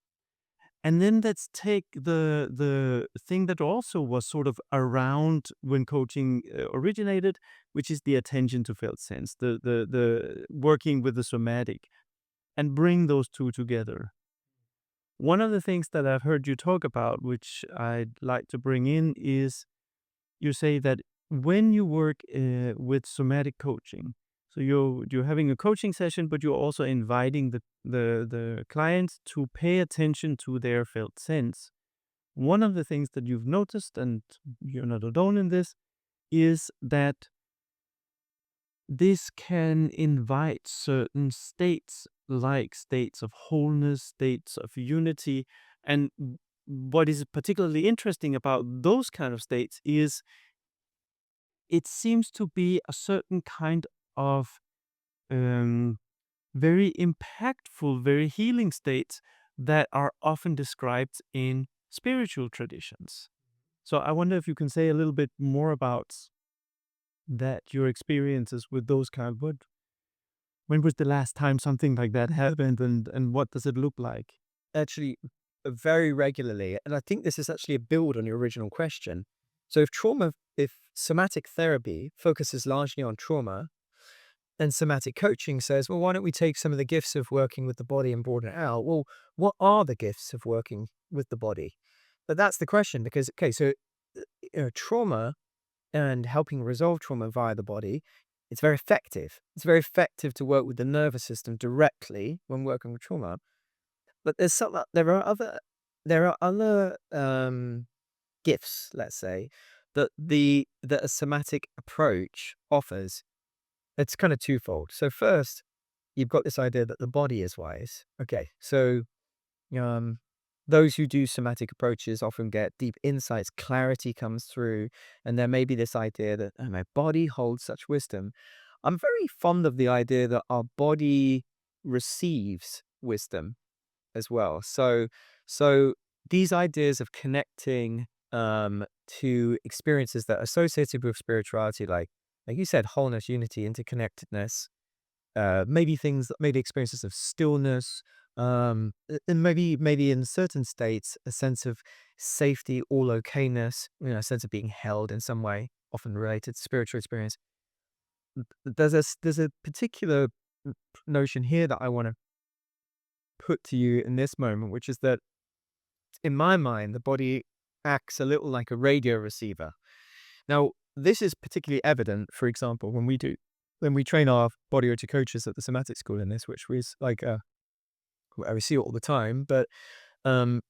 B: And then let's take the thing that also was sort of around when coaching originated, which is the attention to felt sense, the working with the somatic, and bring those two together. One of the things that I've heard you talk about, which I'd like to bring in, is you say that when you work with somatic coaching, so you're having a coaching session, but you're also inviting the clients to pay attention to their felt sense. One of the things that you've noticed, and you're not alone in this, is that this can invite certain states, like states of wholeness, states of unity. And what is particularly interesting about those kind of states is it seems to be a certain kind of um, very impactful, very healing states that are often described in spiritual traditions. So I wonder if you can say a little bit more about that, your experiences with those kind of what when was the last time something like that happened, and what does it look like?
A: Actually, very regularly. And I think this is actually a build on your original question. So if somatic therapy focuses largely on trauma, and somatic coaching says, well, why don't we take some of the gifts of working with the body and broaden it out? Well, what are the gifts of working with the body? But that's the question because, okay, so trauma and helping resolve trauma via the body, it's very effective. It's very effective to work with the nervous system directly when working with trauma. But there are other gifts, let's say, that a somatic approach offers. It's kind of twofold. So first, you've got this idea that the body is wise. Okay, so um, those who do somatic approaches often get deep insights, clarity comes through, and there may be this idea that oh, my body holds such wisdom. I'm very fond of the idea that our body receives wisdom as well. So these ideas of connecting to experiences that are associated with spirituality, like you said, wholeness, unity, interconnectedness, maybe experiences of stillness, and maybe in certain states a sense of safety or okayness, a sense of being held in some way, often related to spiritual experience. There's a particular notion here that I want to put to you in this moment, which is that in my mind, the body acts a little like a radio receiver. Now, this is particularly evident, for example, when we train our body OT coaches at the Somatic School in this, which is like we see it all the time. But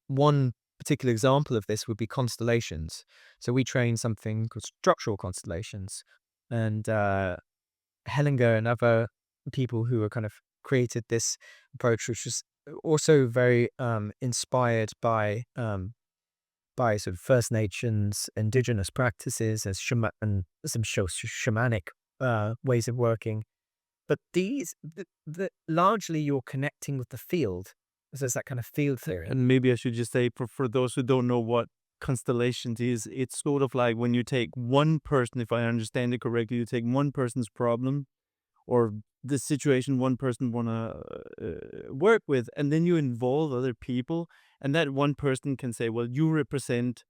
A: one particular example of this would be constellations. So we train something called structural constellations, and Hellinger and other people who are kind of created this approach, which was also very inspired by sort of First Nations, indigenous practices, as and some shamanic ways of working. But largely you're connecting with the field. So it's that kind of field theory.
B: And maybe I should just say, for those who don't know what constellations is, it's sort of like when you take one person, if I understand it correctly, you take one person's problem or the situation one person want to work with, and then you involve other people, and that one person can say, well, you represent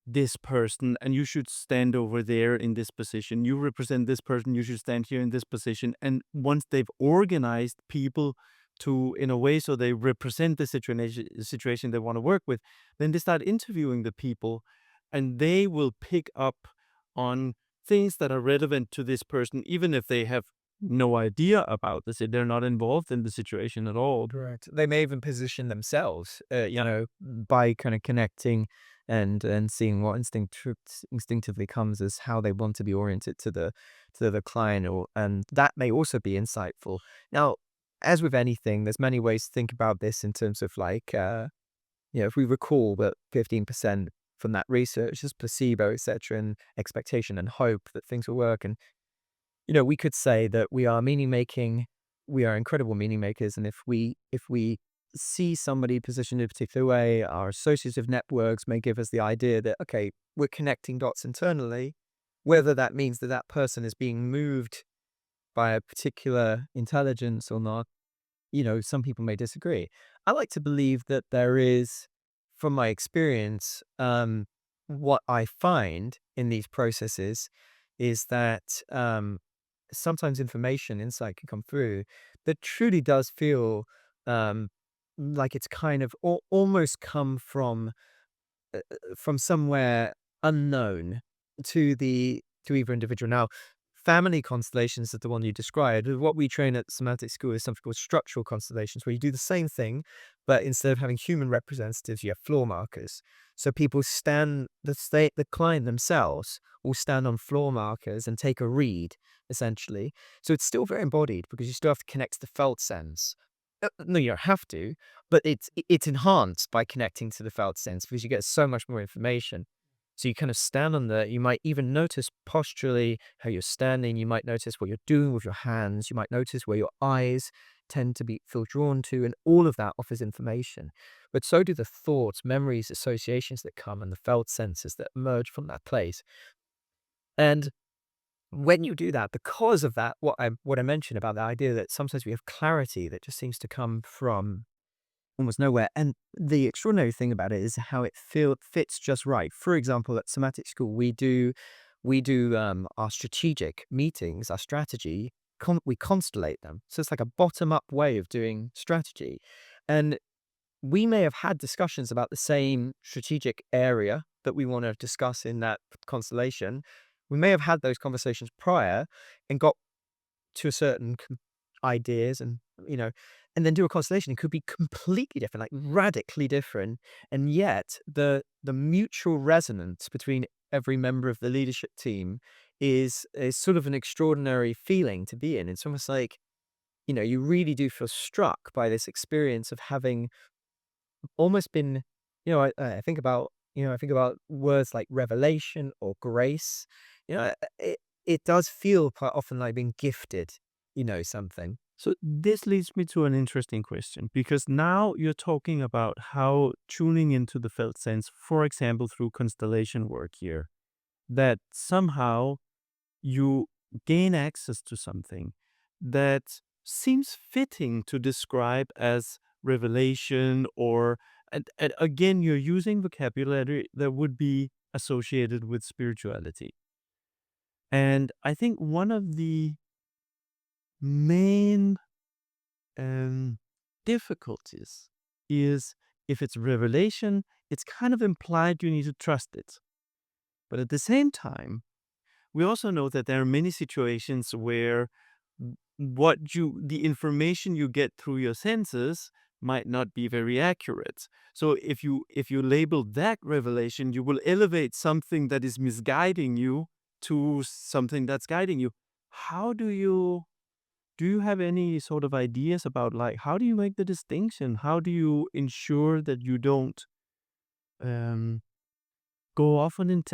B: this person and you should stand over there in this position. You represent this person, you should stand here in this position. And once they've organized people to in a way so they represent the situation they want to work with, then they start interviewing the people and they will pick up on things that are relevant to this person, even if they have no idea about this, if they're not involved in the situation at all.
A: Correct. They may even position themselves, by kind of connecting and seeing what instinctively comes as how they want to be oriented to the client, and that may also be insightful. Now, as with anything, there's many ways to think about this in terms of like, if we recall that 15% from that research is placebo, etc., and expectation and hope that things will work, and we could say that we are meaning making, we are incredible meaning makers, and if we see somebody positioned in a particular way, our associative networks may give us the idea that okay, we're connecting dots internally, whether that means that that person is being moved by a particular intelligence or not. some people may disagree. I like to believe that there is, from my experience, what I find in these processes is that sometimes information, insight can come through that truly does feel um, like it's kind of almost come from somewhere unknown to either individual. Now, family constellations is the one you described. What we train at Somatic School is something called structural constellations, where you do the same thing, but instead of having human representatives, you have floor markers. So people stand the client themselves will stand on floor markers and take a read, essentially. So it's still very embodied because you still have to connect to the felt sense. No, you don't have to, but it's enhanced by connecting to the felt sense because you get so much more information. So you kind of stand on you might even notice posturally how you're standing. You might notice what you're doing with your hands. You might notice where your eyes tend to feel drawn to, and all of that offers information. But so do the thoughts, memories, associations that come, and the felt senses that emerge from that place. And when you do that, because of that, what I mentioned about the idea that sometimes we have clarity that just seems to come from almost nowhere. And the extraordinary thing about it is how it fits just right. For example, at Somatic School, we do our strategic meetings, our strategy. We constellate them, so it's like a bottom up way of doing strategy. And we may have had discussions about the same strategic area that we want to discuss in that constellation. We may have had those conversations prior and got to a certain ideas and then do a constellation. It could be completely different, like radically different. And yet the mutual resonance between every member of the leadership team is sort of an extraordinary feeling to be in. It's almost like, you really do feel struck by this experience of having almost been, I think about words like revelation or grace. It does feel quite often like being gifted, something.
B: So this leads me to an interesting question because now you're talking about how tuning into the felt sense, for example, through constellation work here, that somehow you gain access to something that seems fitting to describe as revelation and again, you're using vocabulary that would be associated with spirituality. And I think one of the main um, difficulties is if it's revelation, it's kind of implied you need to trust it. But at the same time, we also know that there are many situations where the information you get through your senses might not be very accurate. So if you label that revelation, you will elevate something that is misguiding you to something that's guiding you. How do you have any sort of ideas about like how do you make the distinction? How do you ensure that you don't um, go off on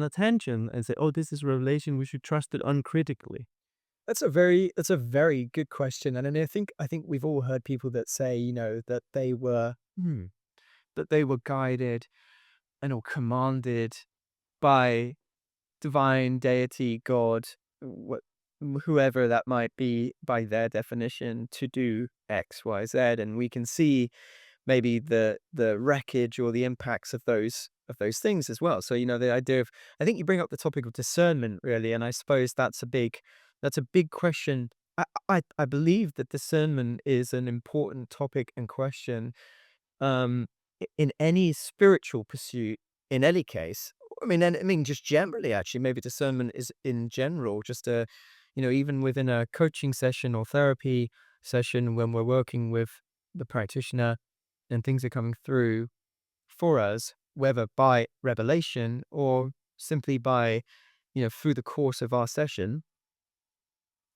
B: a tangent and say, "Oh, this is revelation. We should trust it uncritically."
A: That's a very good question. And I think we've all heard people that say, that they were guided and or commanded by divine deity, God, what whoever that might be by their definition, to do X, Y, Z. And we can see maybe the wreckage or the impacts of those things as well. So, the idea of, I think you bring up the topic of discernment really, and I suppose that's a big question. I believe that discernment is an important topic and question in any spiritual pursuit, in any case. I mean, just generally, actually, maybe discernment is in general just even within a coaching session or therapy session when we're working with the practitioner and things are coming through for us, whether by revelation or simply by, through the course of our session.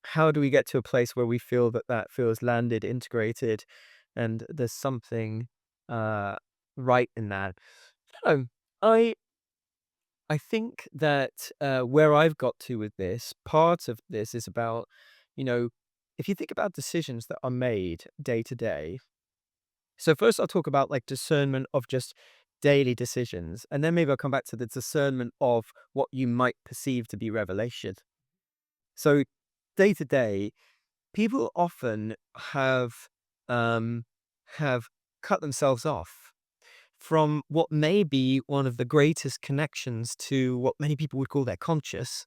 A: How do we get to a place where we feel that feels landed, integrated, and there's something uh, right in that? Um, I I think that where I've got to with this, part of this is about, you know, if you think about decisions that are made day to day. So first I'll talk about like discernment of just daily decisions, and then maybe I'll come back to the discernment of what you might perceive to be revelation. So day to day, people often have um, have cut themselves off from what may be one of the greatest connections to what many people would call their conscious,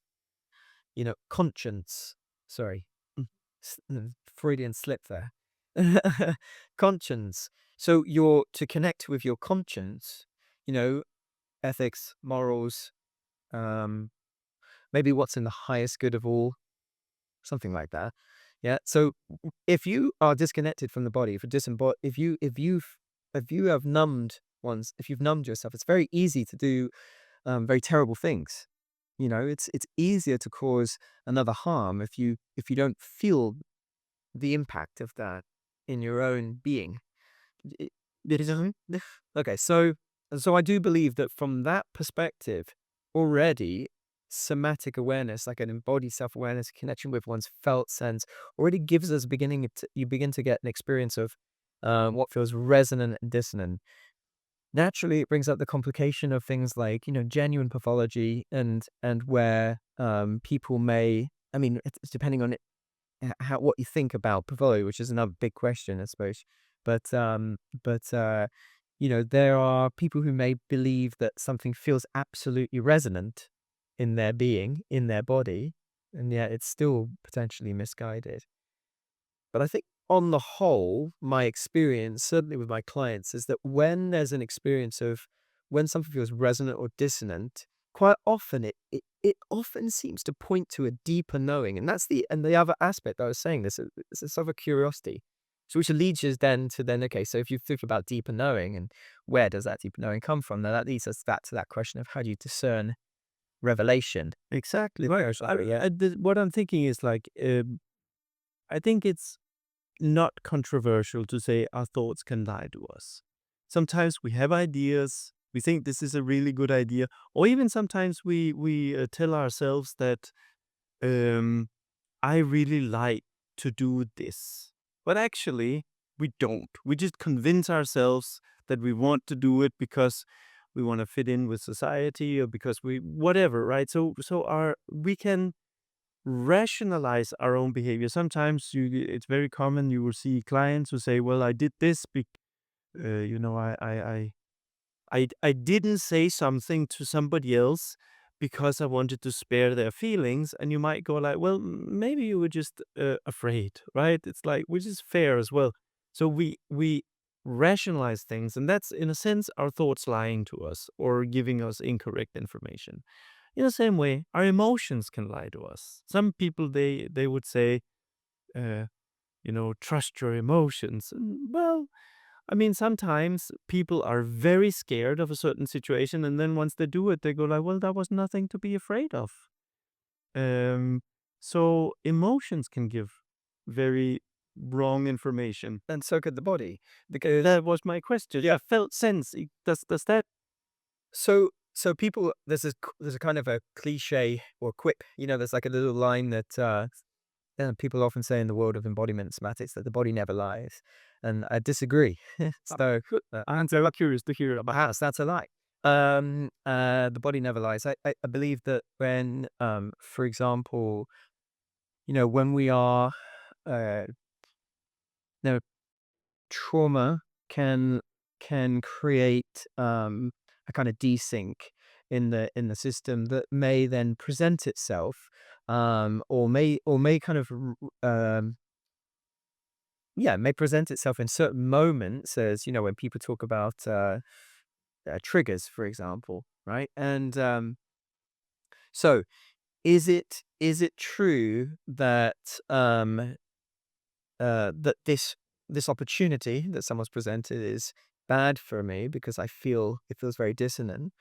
A: conscience. Sorry, Freudian slip there. Conscience. So you're to connect with your conscience, you know, ethics, morals, um, maybe what's in the highest good of all, something like that. Yeah. So if you are disconnected from the body, if you have numbed if you've numbed yourself, it's very easy to do very terrible things. It's easier to cause another harm if you don't feel the impact of that in your own being. I- it is- Okay, so I do believe that from that perspective, already somatic awareness, like an embodied self-awareness, connection with one's felt sense, already gives us you begin to get an experience of what feels resonant and dissonant. Naturally, it brings up the complication of things like, genuine pathology and where people may, I mean, it's depending on how what you think about pathology, which is another big question, I suppose. But there are people who may believe that something feels absolutely resonant in their being, in their body, and yet it's still potentially misguided. But I think on the whole, my experience, certainly with my clients, is that when there's an experience of when something feels resonant or dissonant, quite often it often seems to point to a deeper knowing. And the other aspect that I was saying, this is sort of a curiosity. So which leads us okay, so if you think about deeper knowing and where does that deeper knowing come from, then that leads us back to that question of how do you discern revelation?
B: Exactly.
A: Right. Yeah.
B: What I'm thinking is like, I think it's not controversial to say our thoughts can lie to us. Sometimes we have ideas, we think this is a really good idea, or even sometimes we tell ourselves that um, I really like to do this, but actually we don't. We just convince ourselves that we want to do it because we want to fit in with society or because we whatever, right? So we can rationalize our own behavior. Sometimes it's very common you will see clients who say, "Well, I did this, you know, I didn't say something to somebody else because I wanted to spare their feelings." And you might go like, "Well, maybe you were just afraid, right?" It's like, which is fair as well. So we rationalize things, and that's in a sense our thoughts lying to us or giving us incorrect information. In the same way, our emotions can lie to us. Some people they would say, uh, trust your emotions. And, well, I mean, sometimes people are very scared of a certain situation, and then once they do it, they go like, "Well, that was nothing to be afraid of." Um, so emotions can give very wrong information.
A: And so could the body, because
B: That was my question. Yeah, felt sense. Does that?
A: so people there's a kind of a cliche or quip, there's like a little line that people often say in the world of embodiment somatics that the body never lies, and I disagree. So
B: Good. I'm very curious to hear about.
A: perhaps that's a lie. The body never lies. I believe that when for example, when we are uh you know trauma can create a kind of desync in the system that may then present itself, or may kind of may present itself in certain moments, as when people talk about triggers, for example, right? And so is it true that this opportunity that someone's presented is bad for me because it feels very dissonant,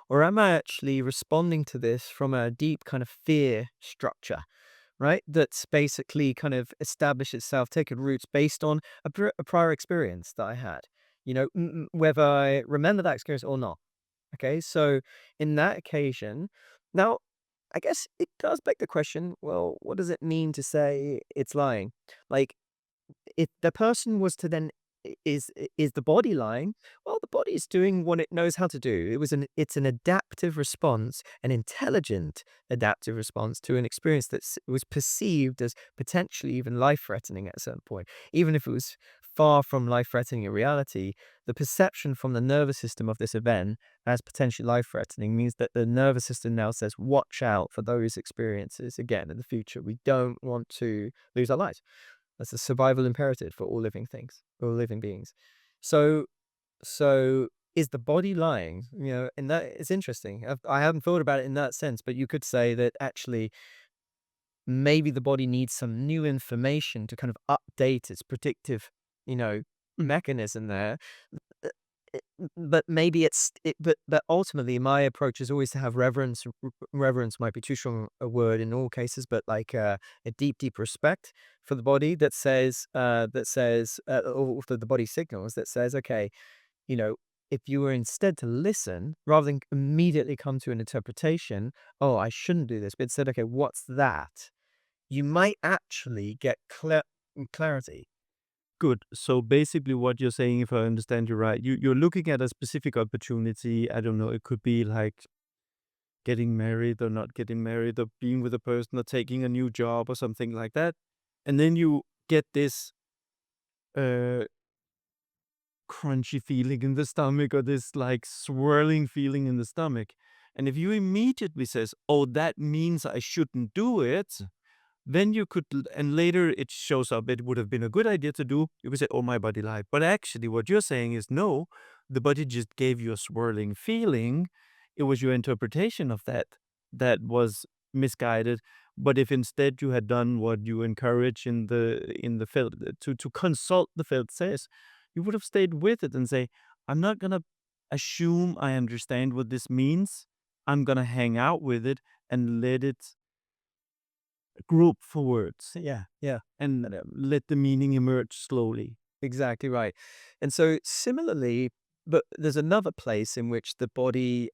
A: or am I actually responding to this from a deep kind of fear structure, right? That's basically kind of established itself, taken roots based on a prior experience that I had, whether I remember that experience or not. Okay, so in that occasion, now I guess it does beg the question. Well, what does it mean to say it's lying? Like, if the person was to then is the body lying? Well, the body is doing what it knows how to do. It's an adaptive response, an intelligent adaptive response to an experience that was perceived as potentially even life threatening at a certain point, even if it was far from life-threatening in reality, the perception from the nervous system of this event as potentially life-threatening means that the nervous system now says, watch out for those experiences again in the future. We don't want to lose our lives. That's a survival imperative for all living things, all living beings. So, so is the body lying? And that it's interesting. I haven't thought about it in that sense, but you could say that actually maybe the body needs some new information to kind of update its predictive, mechanism there. Uh, But maybe but ultimately, my approach is always to have reverence. Reverence might be too strong a word in all cases, but like a deep, deep respect for the body or for the body signals that says, okay, you know, if you were instead to listen rather than immediately come to an interpretation, oh, I shouldn't do this, but instead, okay, what's that? You might actually get clarity.
B: Good. So basically, what you're saying, if I understand you right, you're looking at a specific opportunity. I don't know. It could be like getting married or not getting married, or being with a person, or taking a new job, or something like that. And then you get this uh, crunchy feeling in the stomach, or this like swirling feeling in the stomach. And if you immediately says, "Oh, that means I shouldn't do it," then you could, and later it shows up, it would have been a good idea to do, you could say, oh, my body lied. But actually, what you're saying is, no, the body just gave you a swirling feeling. It was your interpretation of that that was misguided. But if instead you had done what you encourage in the field, to consult the field says, you would have stayed with it and say, I'm not gonna assume I understand what this means. I'm gonna hang out with it and let it group for words,
A: Yeah, yeah.
B: and let the meaning emerge slowly.
A: Exactly right. And so similarly, but there's another place in which the body,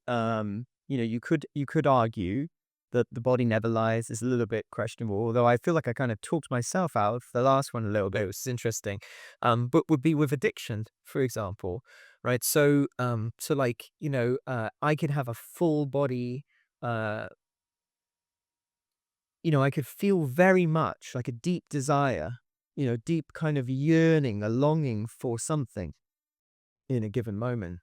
A: you could argue that the body never lies is a little bit questionable, although I feel like I kind of talked myself out of the last one a little bit, which is interesting. But would be with addiction, for example, right? So like, I could have a full body, uh, I could feel very much like a deep desire, deep kind of yearning, a longing for something in a given moment.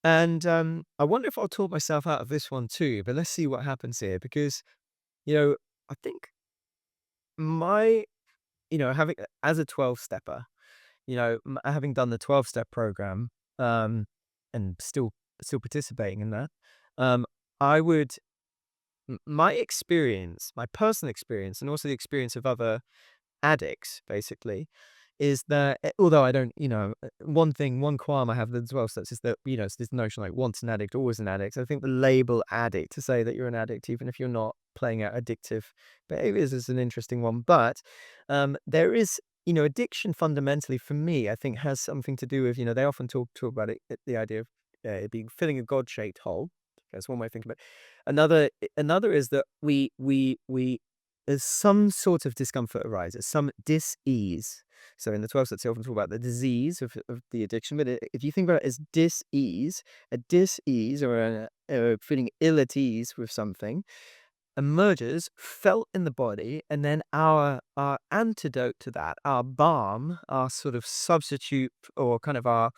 A: And I wonder if I'll talk myself out of this one too, but let's see what happens here because, I think my, having as a 12 stepper, having done the 12-step program, and still participating in that, um, I would, my experience, my personal experience, and also the experience of other addicts, basically, is that although I don't, one qualm I have as well, so is that, it's this notion like once an addict, always an addict. I think the label addict, to say that you're an addict, even if you're not playing out addictive behaviors, is an interesting one. But there is, addiction fundamentally for me, I think has something to do with, they often talk about it, the idea of it being filling a God-shaped hole. That's one way of thinking about it. Another is that we there's some sort of discomfort arises, some dis-ease. So in the 12 steps, they often talk about the disease of the addiction. But if you think about it as dis-ease, a dis-ease or feeling ill at ease with something emerges, felt in the body, and then our antidote to that, our balm, our sort of substitute, or kind of our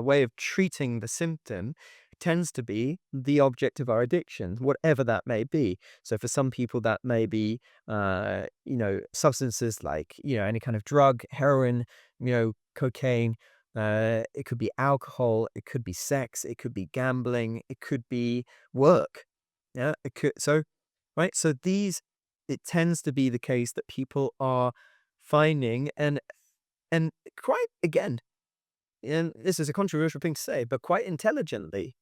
A: way of treating the symptom, tends to be the object of our addiction, whatever that may be. So for some people, that may be, substances like, any kind of drug, heroin, cocaine. It could be alcohol. It could be sex. It could be gambling. It could be work. Yeah. It could. So, right. So it tends to be the case that people are finding, and quite again, and this is a controversial thing to say, but quite intelligently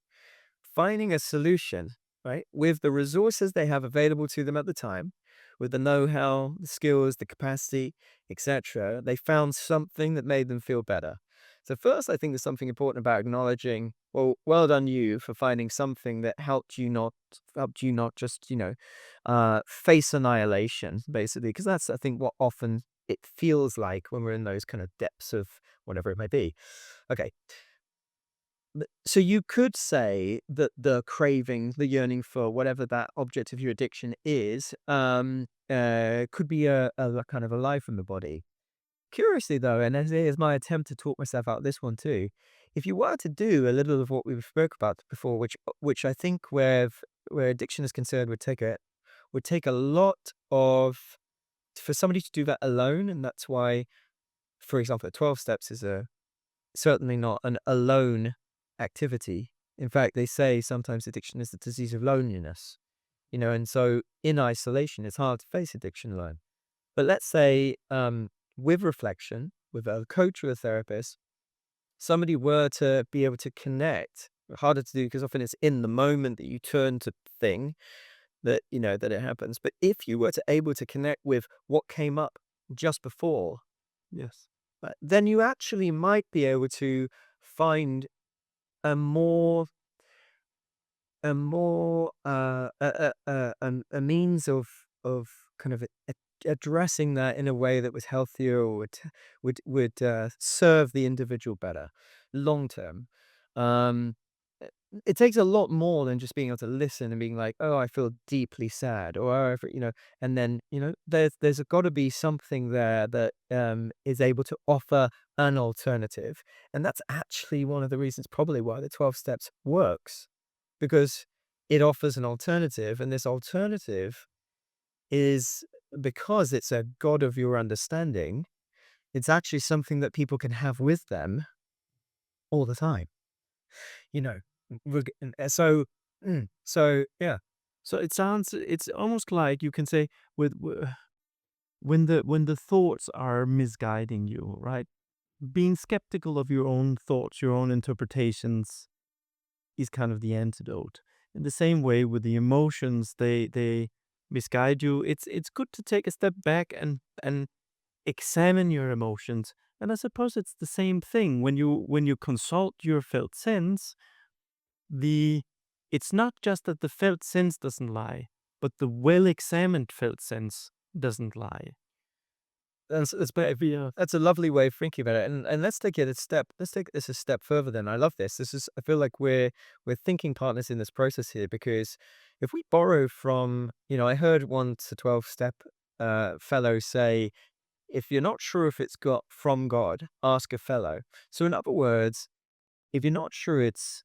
A: finding a solution, right, with the resources they have available to them at the time, with the know-how, the skills, the capacity, etc. They found something that made them feel better. So first, I think there's something important about acknowledging, well done you for finding something that helped you not just, face annihilation, basically, because that's, I think, what often it feels like when we're in those kind of depths of whatever it may be. Okay, so you could say that the craving, the yearning for whatever that object of your addiction is, could be a kind of a lie from the body. Curiously, though, and as here's my attempt to talk myself out of this one too, if you were to do a little of what we spoke about before, which I think where addiction is concerned would take a lot of for somebody to do that alone, and that's why, for example, the 12 steps is a certainly not an alone activity. In fact, they say sometimes addiction is the disease of loneliness, and so in isolation, it's hard to face addiction alone. But let's say with reflection, with a coach or a therapist, somebody were to be able to connect, harder to do because often it's in the moment that you turn to thing that it happens. But if you were to able to connect with what came up just before,
B: Yes.
A: then you actually might be able to find a more a means of kind of addressing that in a way that was healthier or would serve the individual better long term. Um, it it takes a lot more than just being able to listen and being like, "Oh, I feel deeply sad," or "Oh, and then there's got to be something there that is able to offer an alternative, and that's actually one of the reasons probably why the 12 steps works because it offers an alternative, and this alternative is because it's a God of your understanding, it's actually something that people can have with them all the time, you know. So yeah.
B: So it's almost like you can say when the thoughts are misguiding you, right? Being skeptical of your own thoughts, your own interpretations is kind of the antidote. In the same way with the emotions, they misguide you. It's good to take a step back and examine your emotions. And I suppose it's the same thing when you consult your felt sense. The It's not just that the felt sense doesn't lie, but the well-examined felt sense doesn't lie.
A: That's better.
B: Yeah.
A: That's a lovely way of thinking about it. And let's take this a step further then. I love this. I feel like we're thinking partners in this process here because if we borrow from, I heard one to 12 step fellow say, if you're not sure if it's got from God, ask a fellow. So in other words, if you're not sure it's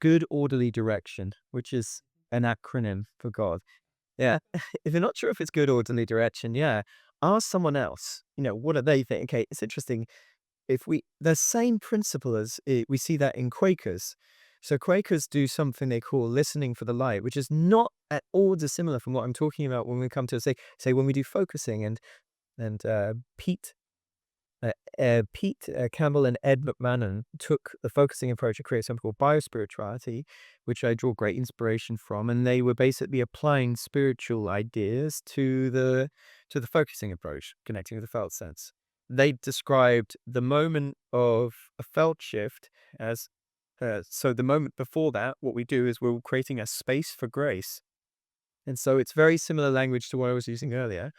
A: good orderly direction, which is an acronym for God. Yeah. If you're not sure if it's good orderly direction, yeah, ask someone else. What do they think? Okay, it's interesting. If we the same principle as we see that in Quakers. So Quakers do something they call listening for the light, which is not at all dissimilar from what I'm talking about when we come to say when we do focusing and Pete Campbell and Ed McMahon took the focusing approach to create something called biospirituality, which I draw great inspiration from, and they were basically applying spiritual ideas to the focusing approach, connecting with the felt sense. They described the moment of a felt shift as so the moment before that, what we do is we're creating a space for grace. And so it's very similar language to what I was using earlier,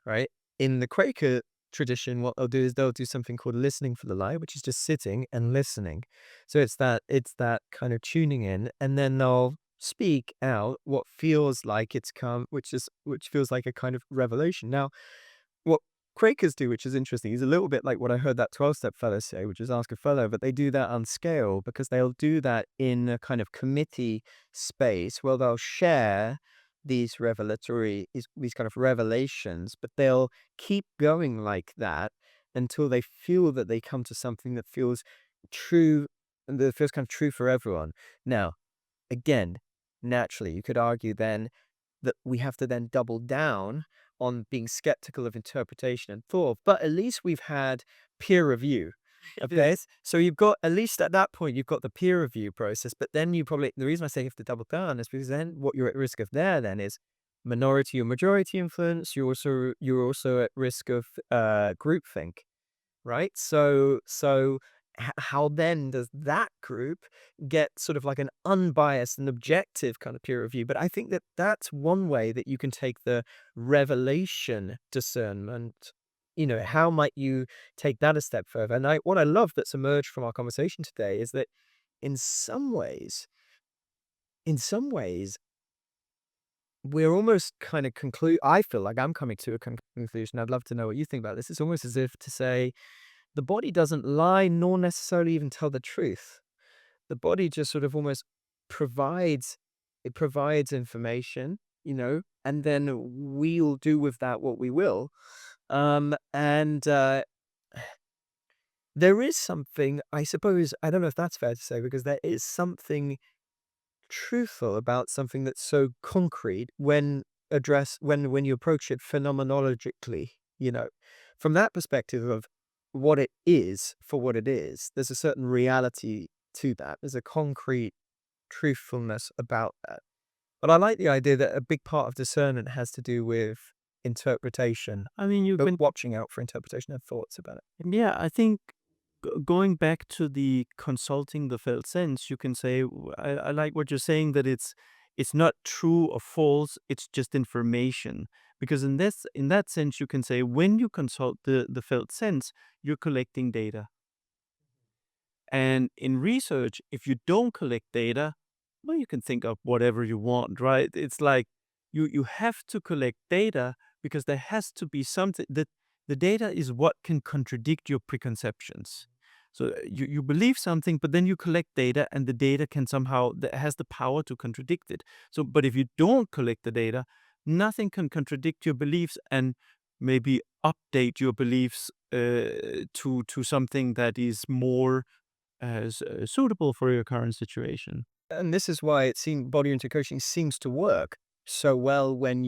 A: right? In the Quaker tradition, what they'll do is they'll do something called listening for the light, which is just sitting and listening. So it's that kind of tuning in, and then they'll speak out what feels like it's come, which feels like a kind of revelation. Now, what Quakers do, which is interesting, is a little bit like what I heard that 12-step fellow say, which is ask a fellow, but they do that on scale because they'll do that in a kind of committee space where they'll share these kind of revelations, but they'll keep going like that until they feel that they come to something that feels true, and that feels kind of true for everyone. Now, again, naturally, you could argue then that we have to then double down on being skeptical of interpretation and thought, but at least we've had peer review of
B: Yes.
A: this. So you've got, at least at that point, you've got the peer review process, but then the reason I say you have to double down is because then what you're at risk of there then is minority or majority influence. You're also at risk of groupthink, right? So how then does that group get sort of like an unbiased and objective kind of peer review? But I think that that's one way that you can take the revelation discernment. How might you take that a step further? And what I love that's emerged from our conversation today is that in some ways, in some ways, we're almost kind of I feel like I'm coming to a conclusion. I'd love to know what you think about this. It's almost as if to say the body doesn't lie nor necessarily even tell the truth. The body just sort of almost provides it provides information, and then we'll do with that what we will. And there is something, I suppose, I don't know if that's fair to say, because there is something truthful about something that's so concrete when you approach it phenomenologically, from that perspective of what it is for what it is. There's a certain reality to that. There's a concrete truthfulness about that. But I like the idea that a big part of discernment has to do with interpretation,
B: I mean, you
A: but
B: can,
A: watching out for interpretation and thoughts about it.
B: yeah, I think going back to the consulting the felt sense, you can say, I like what you're saying, that it's not true or false, it's just information. Because in that sense, you can say when you consult the felt sense, you're collecting data. And in research, if you don't collect data, well, you can think of whatever you want, right? It's like you have to collect data because there has to be something that the data is what can contradict your preconceptions. So you believe something, but then you collect data, and the data can somehow that has the power to contradict it. So, but if you don't collect the data, nothing can contradict your beliefs and maybe update your beliefs to something that is more as suitable for your current situation.
A: And this is why it seems body oriented coaching seems to work so well when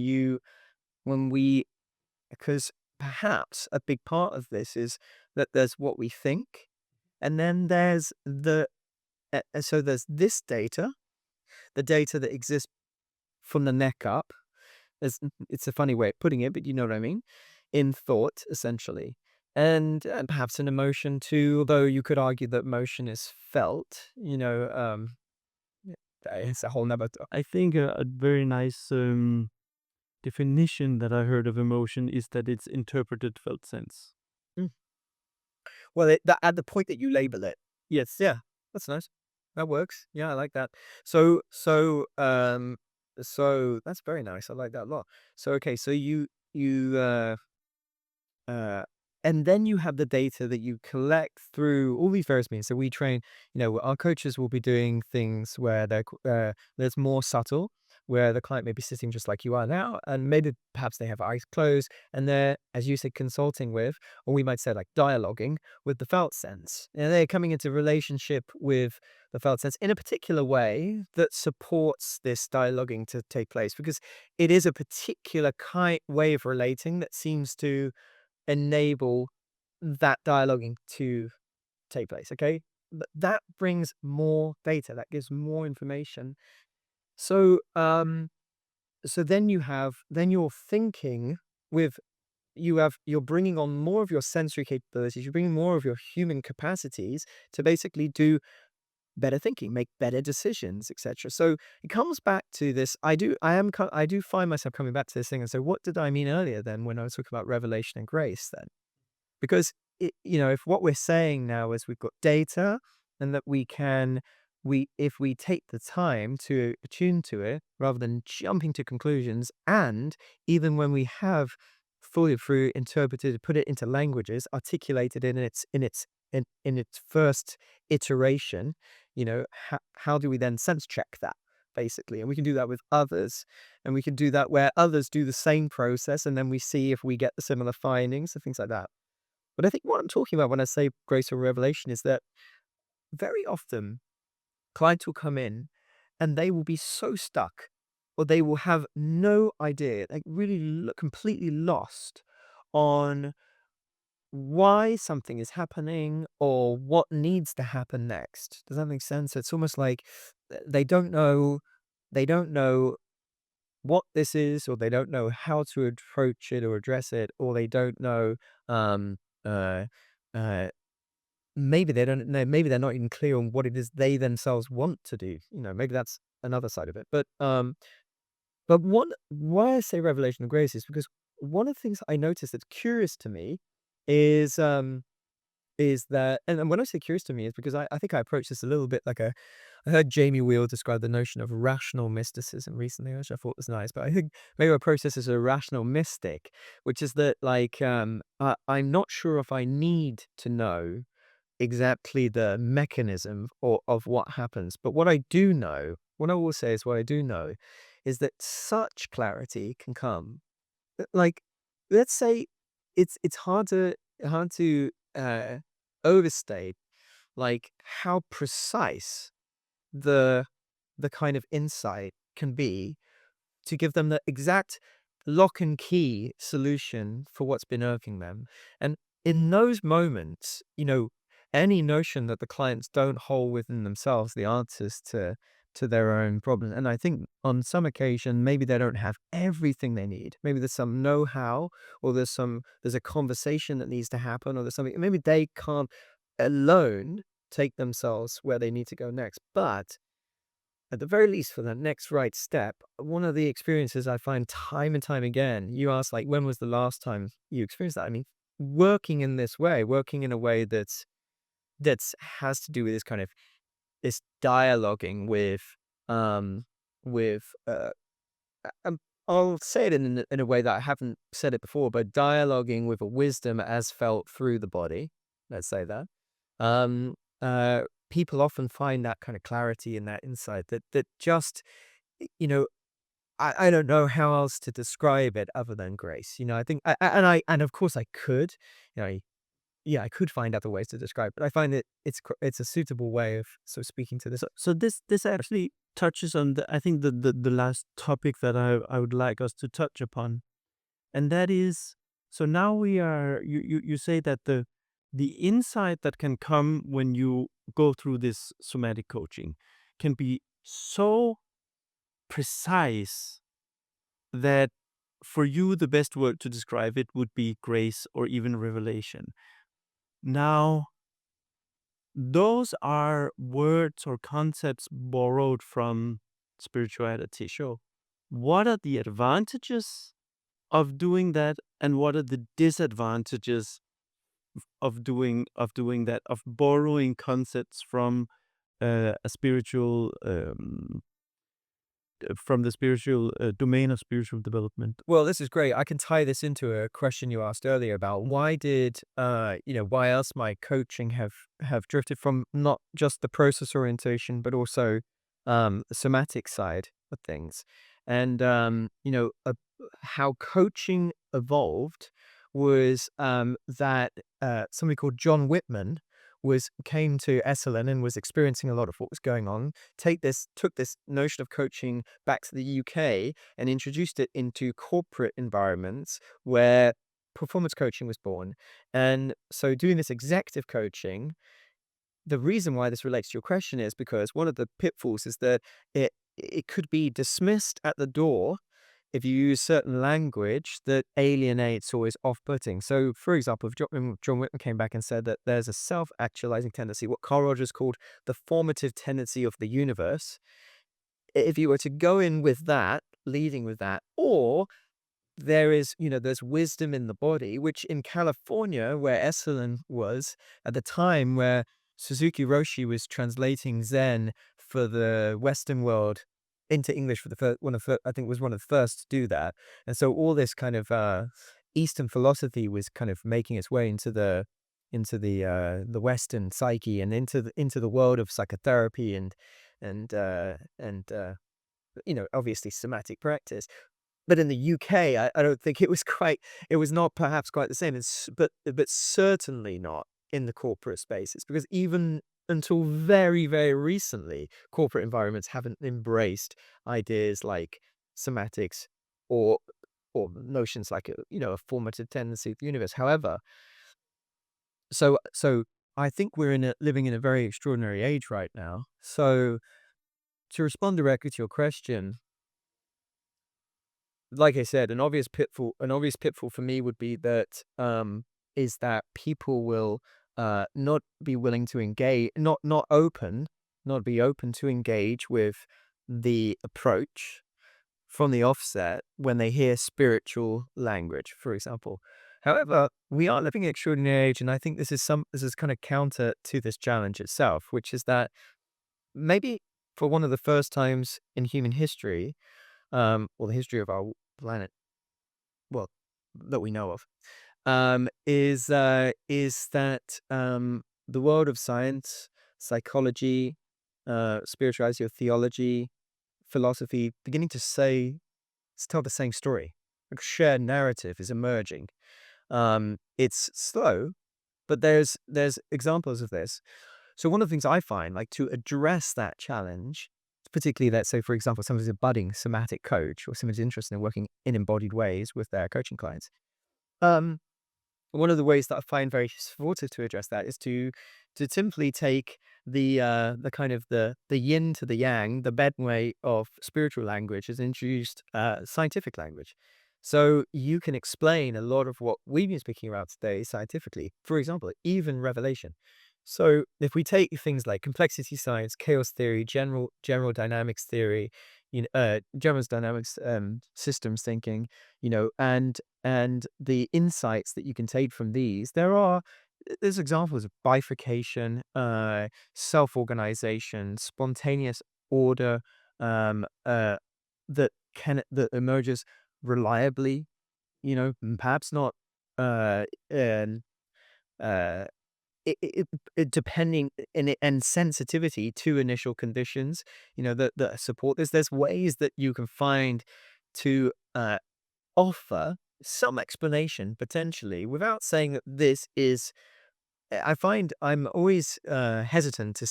A: we because perhaps a big part of this is that there's what we think, and then there's so there's this data, the data that exists from the neck up. It's a funny way of putting it, but you know what I mean, in thought essentially, and perhaps an emotion too. Although you could argue that motion is felt. Yeah, it's a whole nother.
B: I think a very nice definition that I heard of emotion is that it's interpreted felt sense.
A: Well, at the point that you label it. Yes, yeah, that's nice. That works. Yeah, I like that. So so, so that's very nice. I like that a lot. So, okay, so uh, and then you have the data that you collect through all these various means. So we train, our coaches will be doing things where there's more subtle, where the client may be sitting just like you are now, and maybe perhaps they have eyes closed, and they're, as you said, consulting with, or we might say like dialoguing with the felt sense. And they're coming into relationship with the felt sense in a particular way that supports this dialoguing to take place, because it is a particular kind way of relating that seems to enable that dialoguing to take place, okay? But that brings more data, that gives more information. So, so then you're thinking with you're bringing on more of your sensory capabilities, you're bringing more of your human capacities to basically do better thinking, make better decisions, etc. So it comes back to this. I do find myself coming back to this thing and so what did I mean earlier then when I was talking about revelation and grace then? Because if what we're saying now is we've got data and that if we take the time to attune to it rather than jumping to conclusions, and even when we have fully through interpreted, put it into languages, articulated in its first iteration, how do we then sense check that? Basically, and we can do that with others, and we can do that where others do the same process, and then we see if we get the similar findings and things like that. But I think what I'm talking about when I say grace or revelation is that very often clients will come in and they will be so stuck, or they will have no idea, like really completely lost on why something is happening or what needs to happen next. Does that make sense? It's almost like they don't know, they don't know what this is, or they don't know how to approach it or address it, or they don't know um, uh, uh, maybe they don't know, maybe they're not even clear on what it is they themselves want to do. Maybe that's another side of it. But why I say revelation of grace is because one of the things I noticed that's curious to me is is that, and when I say curious to me, is because I think I approached this a little bit like I heard Jamie Wheal describe the notion of rational mysticism recently, which I thought was nice. But I think maybe I approach this as a rational mystic, which is that like I'm not sure if I need to know exactly the mechanism or of what happens. But what I do know, what I will say is what I do know is that such clarity can come. Like, let's say it's hard to overstate like how precise the the kind of insight can be to give them the exact lock and key solution for what's been irking them. And in those moments, any notion that the clients don't hold within themselves the answers to their own problems. And I think on some occasion, maybe they don't have everything they need. Maybe there's some know-how, or there's a conversation that needs to happen, or there's something. Maybe they can't alone take themselves where they need to go next. But at the very least, for that next right step, one of the experiences I find time and time again, you ask, like, when was the last time you experienced that? I mean, working in this way, working in a way that's has to do with this kind of this dialoguing um, with, um, I'll say it in a way that I haven't said it before, but dialoguing with a wisdom as felt through the body. Let's say that. Um, uh, People often find that kind of clarity and that insight that just, you know, I don't know how else to describe it other than grace. I think, and of course I could, you know, yeah, I could find other ways to describe, but I find that it's a suitable way of sort of speaking to this.
B: So this actually touches on I think the last topic that I would like us to touch upon, and that is, so now we are, you say that the insight that can come when you go through this somatic coaching can be so precise that for you the best word to describe it would be grace or even revelation. Now, those are words or concepts borrowed from spirituality.
A: Sure.
B: What are the advantages of doing that, and what are the disadvantages of doing that, of borrowing concepts a spiritual from the spiritual domain of spiritual development?
A: Well, this is great. I can tie this into a question you asked earlier about why else my coaching have drifted from not just the process orientation, but also the somatic side of things. And how coaching evolved was that somebody called John Whitman came to Esalen and was experiencing a lot of what was going on. Took this notion of coaching back to the UK and introduced it into corporate environments where performance coaching was born. And so doing this executive coaching, the reason why this relates to your question is because one of the pitfalls is that it could be dismissed at the door if you use certain language that alienates or is off-putting. So, for example, if John Whitman came back and said that there's a self-actualizing tendency, what Carl Rogers called the formative tendency of the universe, if you were to go in with that, leading with that, or there's wisdom in the body, which in California, where Esalen was at the time, where Suzuki Roshi was translating Zen for the Western world into English for the first, I think was one of the first to do that. And so all this kind of Eastern philosophy was kind of making its way into the Western psyche and into the world of psychotherapy and obviously somatic practice. But in the UK, I don't think it was not perhaps quite the same. But certainly not in the corporate spaces, because even until very, very recently, corporate environments haven't embraced ideas like somatics or notions like a formative tendency of the universe. However, so I think we're living in a very extraordinary age right now. So to respond directly to your question, like I said, an obvious pitfall for me would be that is that people will not be willing to engage, not be open to engage with the approach from the offset when they hear spiritual language, for example. However, we are living in an extraordinary age, and I think this is kind of counter to this challenge itself, which is that maybe for one of the first times in human history, or the history of our planet, well, that we know of, is that the world of science, psychology, spirituality or theology, philosophy, beginning to tell the same story. A shared narrative is emerging. It's slow, but there's examples of this. So one of the things I find, like to address that challenge, particularly let's say, for example, someone's a budding somatic coach or someone's interested in working in embodied ways with their coaching clients. Um, One of the ways that I find very supportive to address that is to simply take the kind of the yin to the yang, the bedway of spiritual language, is introduced scientific language. So you can explain a lot of what we've been speaking about today scientifically. For example, even revelation. So if we take things like complexity science, chaos theory, general dynamics theory, general dynamics systems thinking, and the insights that you can take from these, there's examples of bifurcation, self-organization, spontaneous order, that emerges reliably, perhaps not and uh depending and sensitivity to initial conditions, that support this. There's ways that you can find to offer some explanation potentially without saying that this is. I find I'm always hesitant to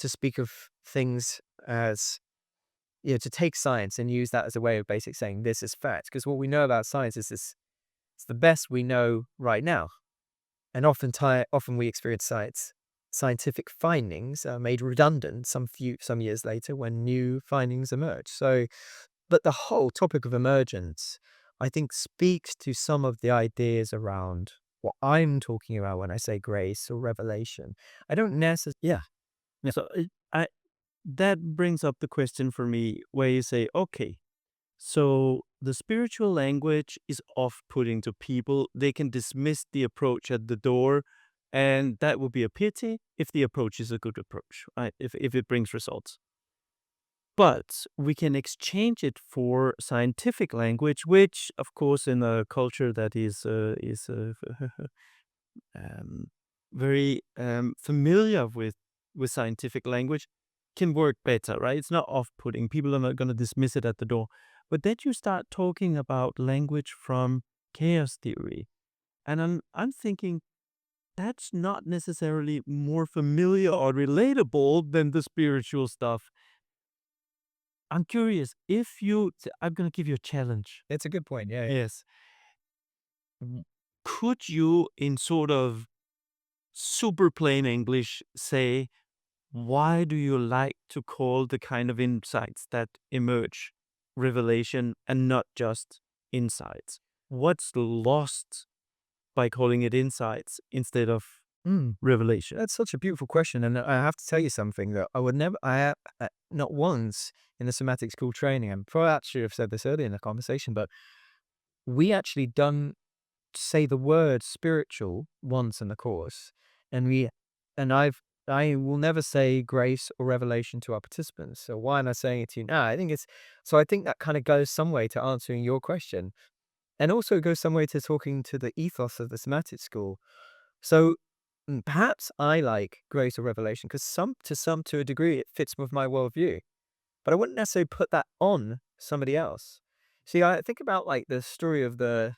A: speak of things as, to take science and use that as a way of basically saying this is fact, because what we know about science is this, it's the best we know right now. And often we experience scientific findings are made redundant some years later when new findings emerge. So, but the whole topic of emergence, I think, speaks to some of the ideas around what I'm talking about when I say grace or revelation. I don't necessarily, yeah, yeah.
B: So that brings up the question for me where you say, okay, so the spiritual language is off-putting to people. They can dismiss the approach at the door, and that would be a pity if the approach is a good approach, right? If it brings results. But we can exchange it for scientific language, which, of course, in a culture that is um, very familiar with scientific language, can work better, right? It's not off-putting. People are not going to dismiss it at the door. But then you start talking about language from chaos theory, and I'm thinking that's not necessarily more familiar or relatable than the spiritual stuff. I'm curious if you. I'm going to give you a challenge.
A: It's a good point. Yeah.
B: Yes. Could you, in sort of super plain English, say, why do you like to call the kind of insights that emerge revelation and not just insights? What's lost by calling it insights instead of
A: Mm.
B: revelation?
A: That's such a beautiful question, and I have to tell you something that I would never, not once in the somatic school training, and probably actually have said this earlier in the conversation, but we actually don't say the word spiritual once in the course, and I will never say grace or revelation to our participants. So why am I saying it to you now? I think that kind of goes some way to answering your question, and also goes some way to talking to the ethos of the somatic school. So perhaps I like grace or revelation because to a degree, it fits with my worldview. But I wouldn't necessarily put that on somebody else. See, I think about like the story of the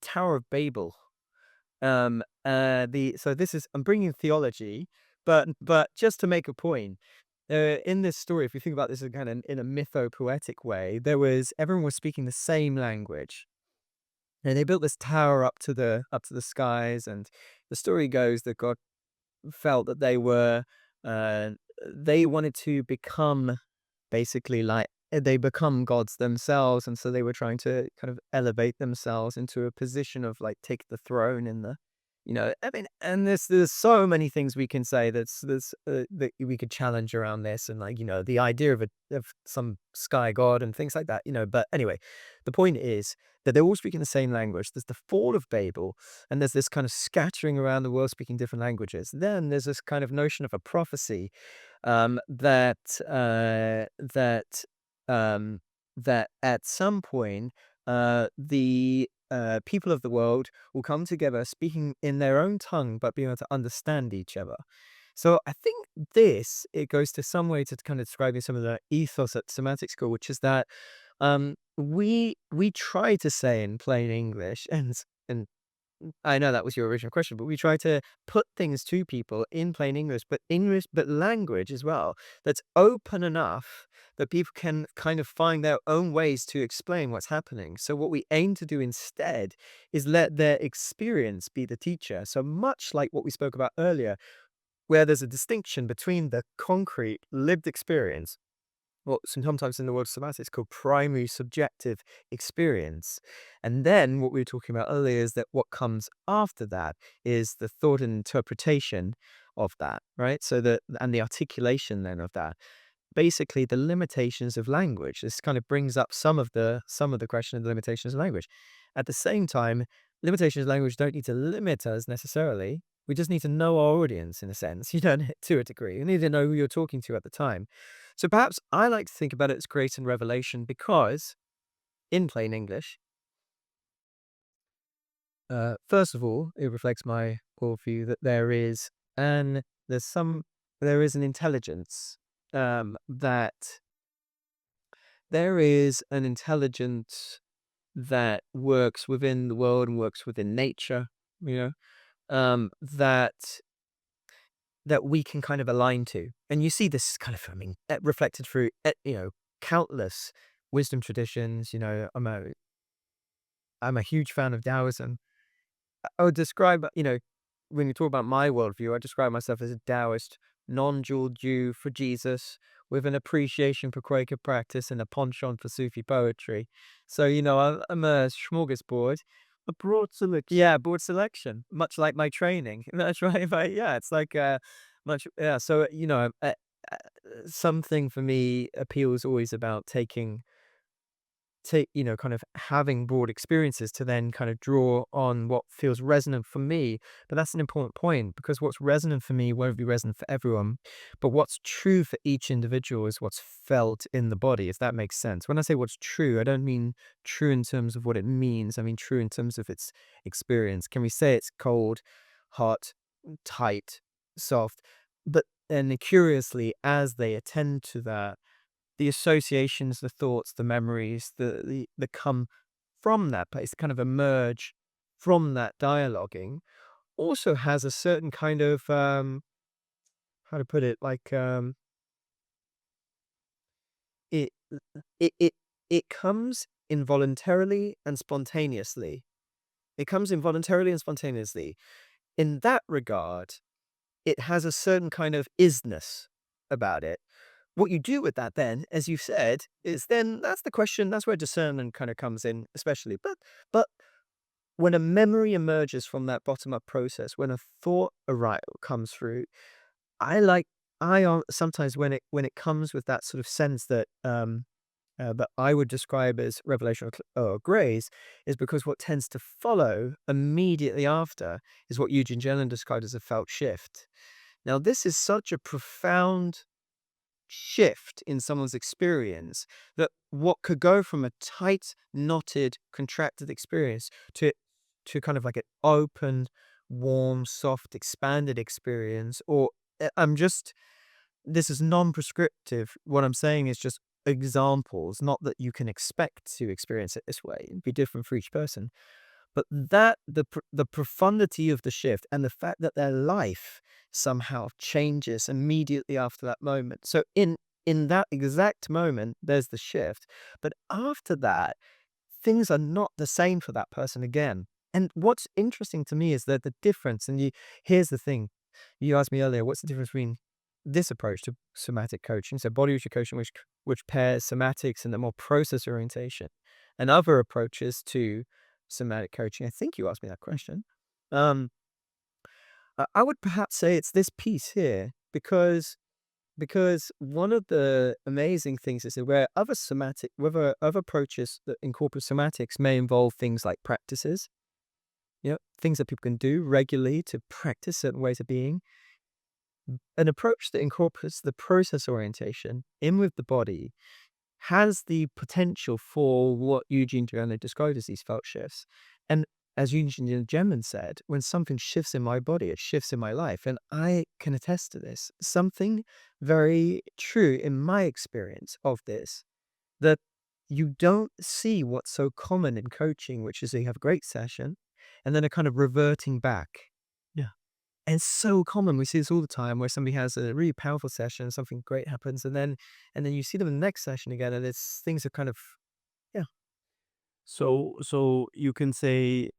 A: Tower of Babel. The so this is I'm bringing theology, but just to make a point, in this story, if you think about this in kind of in a mytho-poetic way, everyone was speaking the same language. And they built this tower up to the skies, and the story goes that God felt that uh, they wanted to become basically like they become gods themselves, and so they were trying to kind of elevate themselves into a position of like take the throne in the I mean, and there's so many things we can say that we could challenge around this, and like, the idea of some sky god and things like that. But anyway, the point is that they're all speaking the same language. There's the fall of Babel, and there's this kind of scattering around the world speaking different languages. Then there's this kind of notion of a prophecy, that um, that at some point, the people of the world will come together speaking in their own tongue, but being able to understand each other. So I think it goes to some way to kind of describing some of the ethos at Somatic School, which is that we try to say in plain English, and I know that was your original question, but we try to put things to people in plain English, but language as well, that's open enough that people can kind of find their own ways to explain what's happening. So what we aim to do instead is let their experience be the teacher. So much like what we spoke about earlier, where there's a distinction between the concrete lived experience, what sometimes in the world of somatics it's called primary subjective experience. And then what we were talking about earlier is that what comes after that is the thought and interpretation of that, right? And the articulation then of that. Basically, the limitations of language. This kind of brings up some of the question of the limitations of language. At the same time, limitations of language don't need to limit us necessarily. We just need to know our audience in a sense, to a degree. You need to know who you're talking to at the time. So perhaps I like to think about it as grace and revelation because, in plain English, first of all, it reflects my worldview that there's some there is an intelligence, that there is an intelligence that works within the world and works within nature, you know, that we can kind of align to. And you see this kind of, I mean, reflected through, countless wisdom traditions. I'm a huge fan of Taoism. I would describe, when you talk about my worldview, I describe myself as a Taoist, non-dual Jew for Jesus, with an appreciation for Quaker practice and a penchant for Sufi poetry. So, I'm a smorgasbord.
B: A broad selection.
A: Yeah, broad selection, much like my training. That's right. Yeah, it's like much. Yeah, so something for me appeals always about kind of having broad experiences to then kind of draw on what feels resonant for me. But that's an important point because what's resonant for me won't be resonant for everyone. But what's true for each individual is what's felt in the body, if that makes sense. When I say what's true, I don't mean true in terms of what it means. I mean true in terms of its experience. Can we say it's cold, hot, tight, soft? But then curiously, as they attend to that, the associations, the thoughts, the memories, the come from that place, kind of emerge from that dialoguing, also has a certain kind of, how to put it, like, it it it it comes involuntarily and spontaneously. It comes involuntarily and spontaneously. In that regard, it has a certain kind of isness about it. What you do with that then, as you said, is then that's the question, that's where discernment kind of comes in, especially. But when a memory emerges from that bottom-up process, when a thought comes through, I like sometimes when it comes with that sort of sense that I would describe as revelation or grace, is because what tends to follow immediately after is what Eugene Jelen described as a felt shift. Now, this is such a profound shift in someone's experience that what could go from a tight, knotted, contracted experience to kind of like an open, warm, soft, expanded experience, or I'm just this is non-prescriptive. What I'm saying is just examples, not that you can expect to experience it this way. It'd be different for each person. But the profundity of the shift and the fact that their life somehow changes immediately after that moment. So in that exact moment, there's the shift. But after that, things are not the same for that person again. And what's interesting to me is that the difference, and here's the thing. You asked me earlier, what's the difference between this approach to somatic coaching, so body issue coaching, which pairs somatics and the more process orientation, and other approaches to somatic coaching. I think you asked me that question. Um, I would perhaps say it's this piece here because one of the amazing things is that whether other approaches that incorporate somatics may involve things like practices, things that people can do regularly to practice certain ways of being. An approach that incorporates the process orientation in with the body has the potential for what Eugene Giordano described as these felt shifts. And as Eugene Giordano said, when something shifts in my body, it shifts in my life. And I can attest to this. Something very true in my experience of this, that you don't see what's so common in coaching, which is that you have a great session and then a kind of reverting back.
B: Yeah.
A: And it's so common. We see this all the time where somebody has a really powerful session, something great happens, and then you see them in the next session again, and it's things are kind of yeah.
B: So you can say,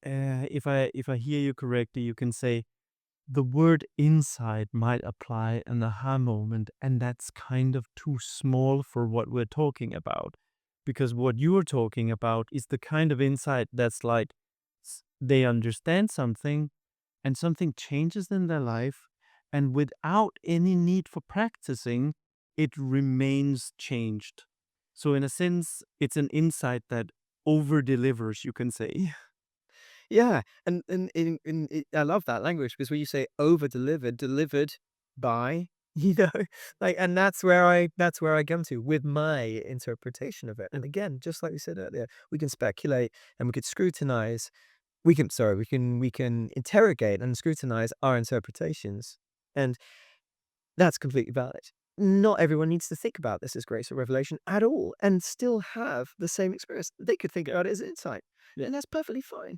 B: if I hear you correctly, you can say the word insight might apply an aha moment, and that's kind of too small for what we're talking about. Because what you're talking about is the kind of insight that's like they understand something and something changes in their life, and without any need for practicing, it remains changed. So, in a sense, it's an insight that over delivers, you can say.
A: Yeah, and in it I love that language because when you say over delivered, delivered by, you know, like, and that's where I come to with my interpretation of it. And again, just like we said earlier, we can speculate and we could scrutinize. We can interrogate and scrutinize our interpretations, and that's completely valid. Not everyone needs to think about this as grace or revelation at all and still have the same experience. They could think about it as insight,
B: Yeah.
A: and that's perfectly fine.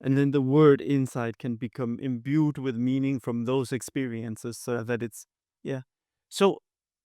B: And then the word insight can become imbued with meaning from those experiences so that it's, yeah. So,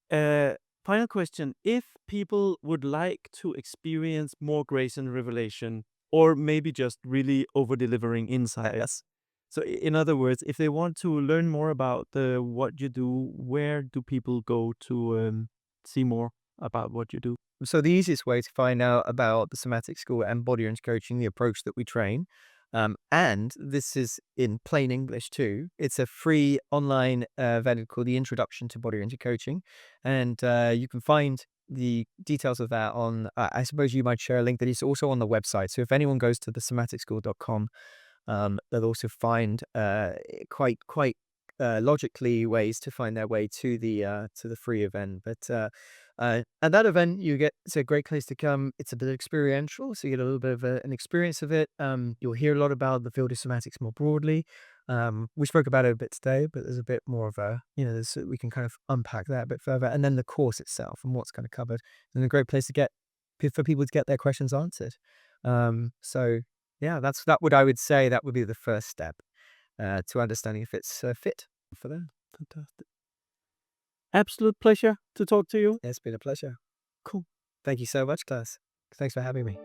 B: uh, final question. If people would like to experience more grace and revelation, or maybe just really over delivering insights, so in other words, if they want to learn more about what you do, where do people go to see more about what you do?
A: So the easiest way to find out about the Somatic School and body image coaching, the approach that we train, and this is in plain English too. It's a free online event called the Introduction to Body Image Coaching, and you can find the details of that on. I suppose you might share a link that is also on the website. So if anyone goes to the somaticschool.com, they'll also find quite logically ways to find their way to the free event. But at that event, it's a great place to come. It's a bit experiential, so you get a little bit of an experience of it. You'll hear a lot about the field of somatics more broadly. We spoke about it a bit today, but there's a bit more of we can kind of unpack that a bit further, and then the course itself and what's kind of covered. And a great place to get for people to get their questions answered. So yeah, that would I would say that would be the first step to understanding if it's fit for them.
B: Fantastic. Absolute pleasure to talk to you.
A: It's been a pleasure.
B: Cool.
A: Thank you so much, Tess. Thanks for having me.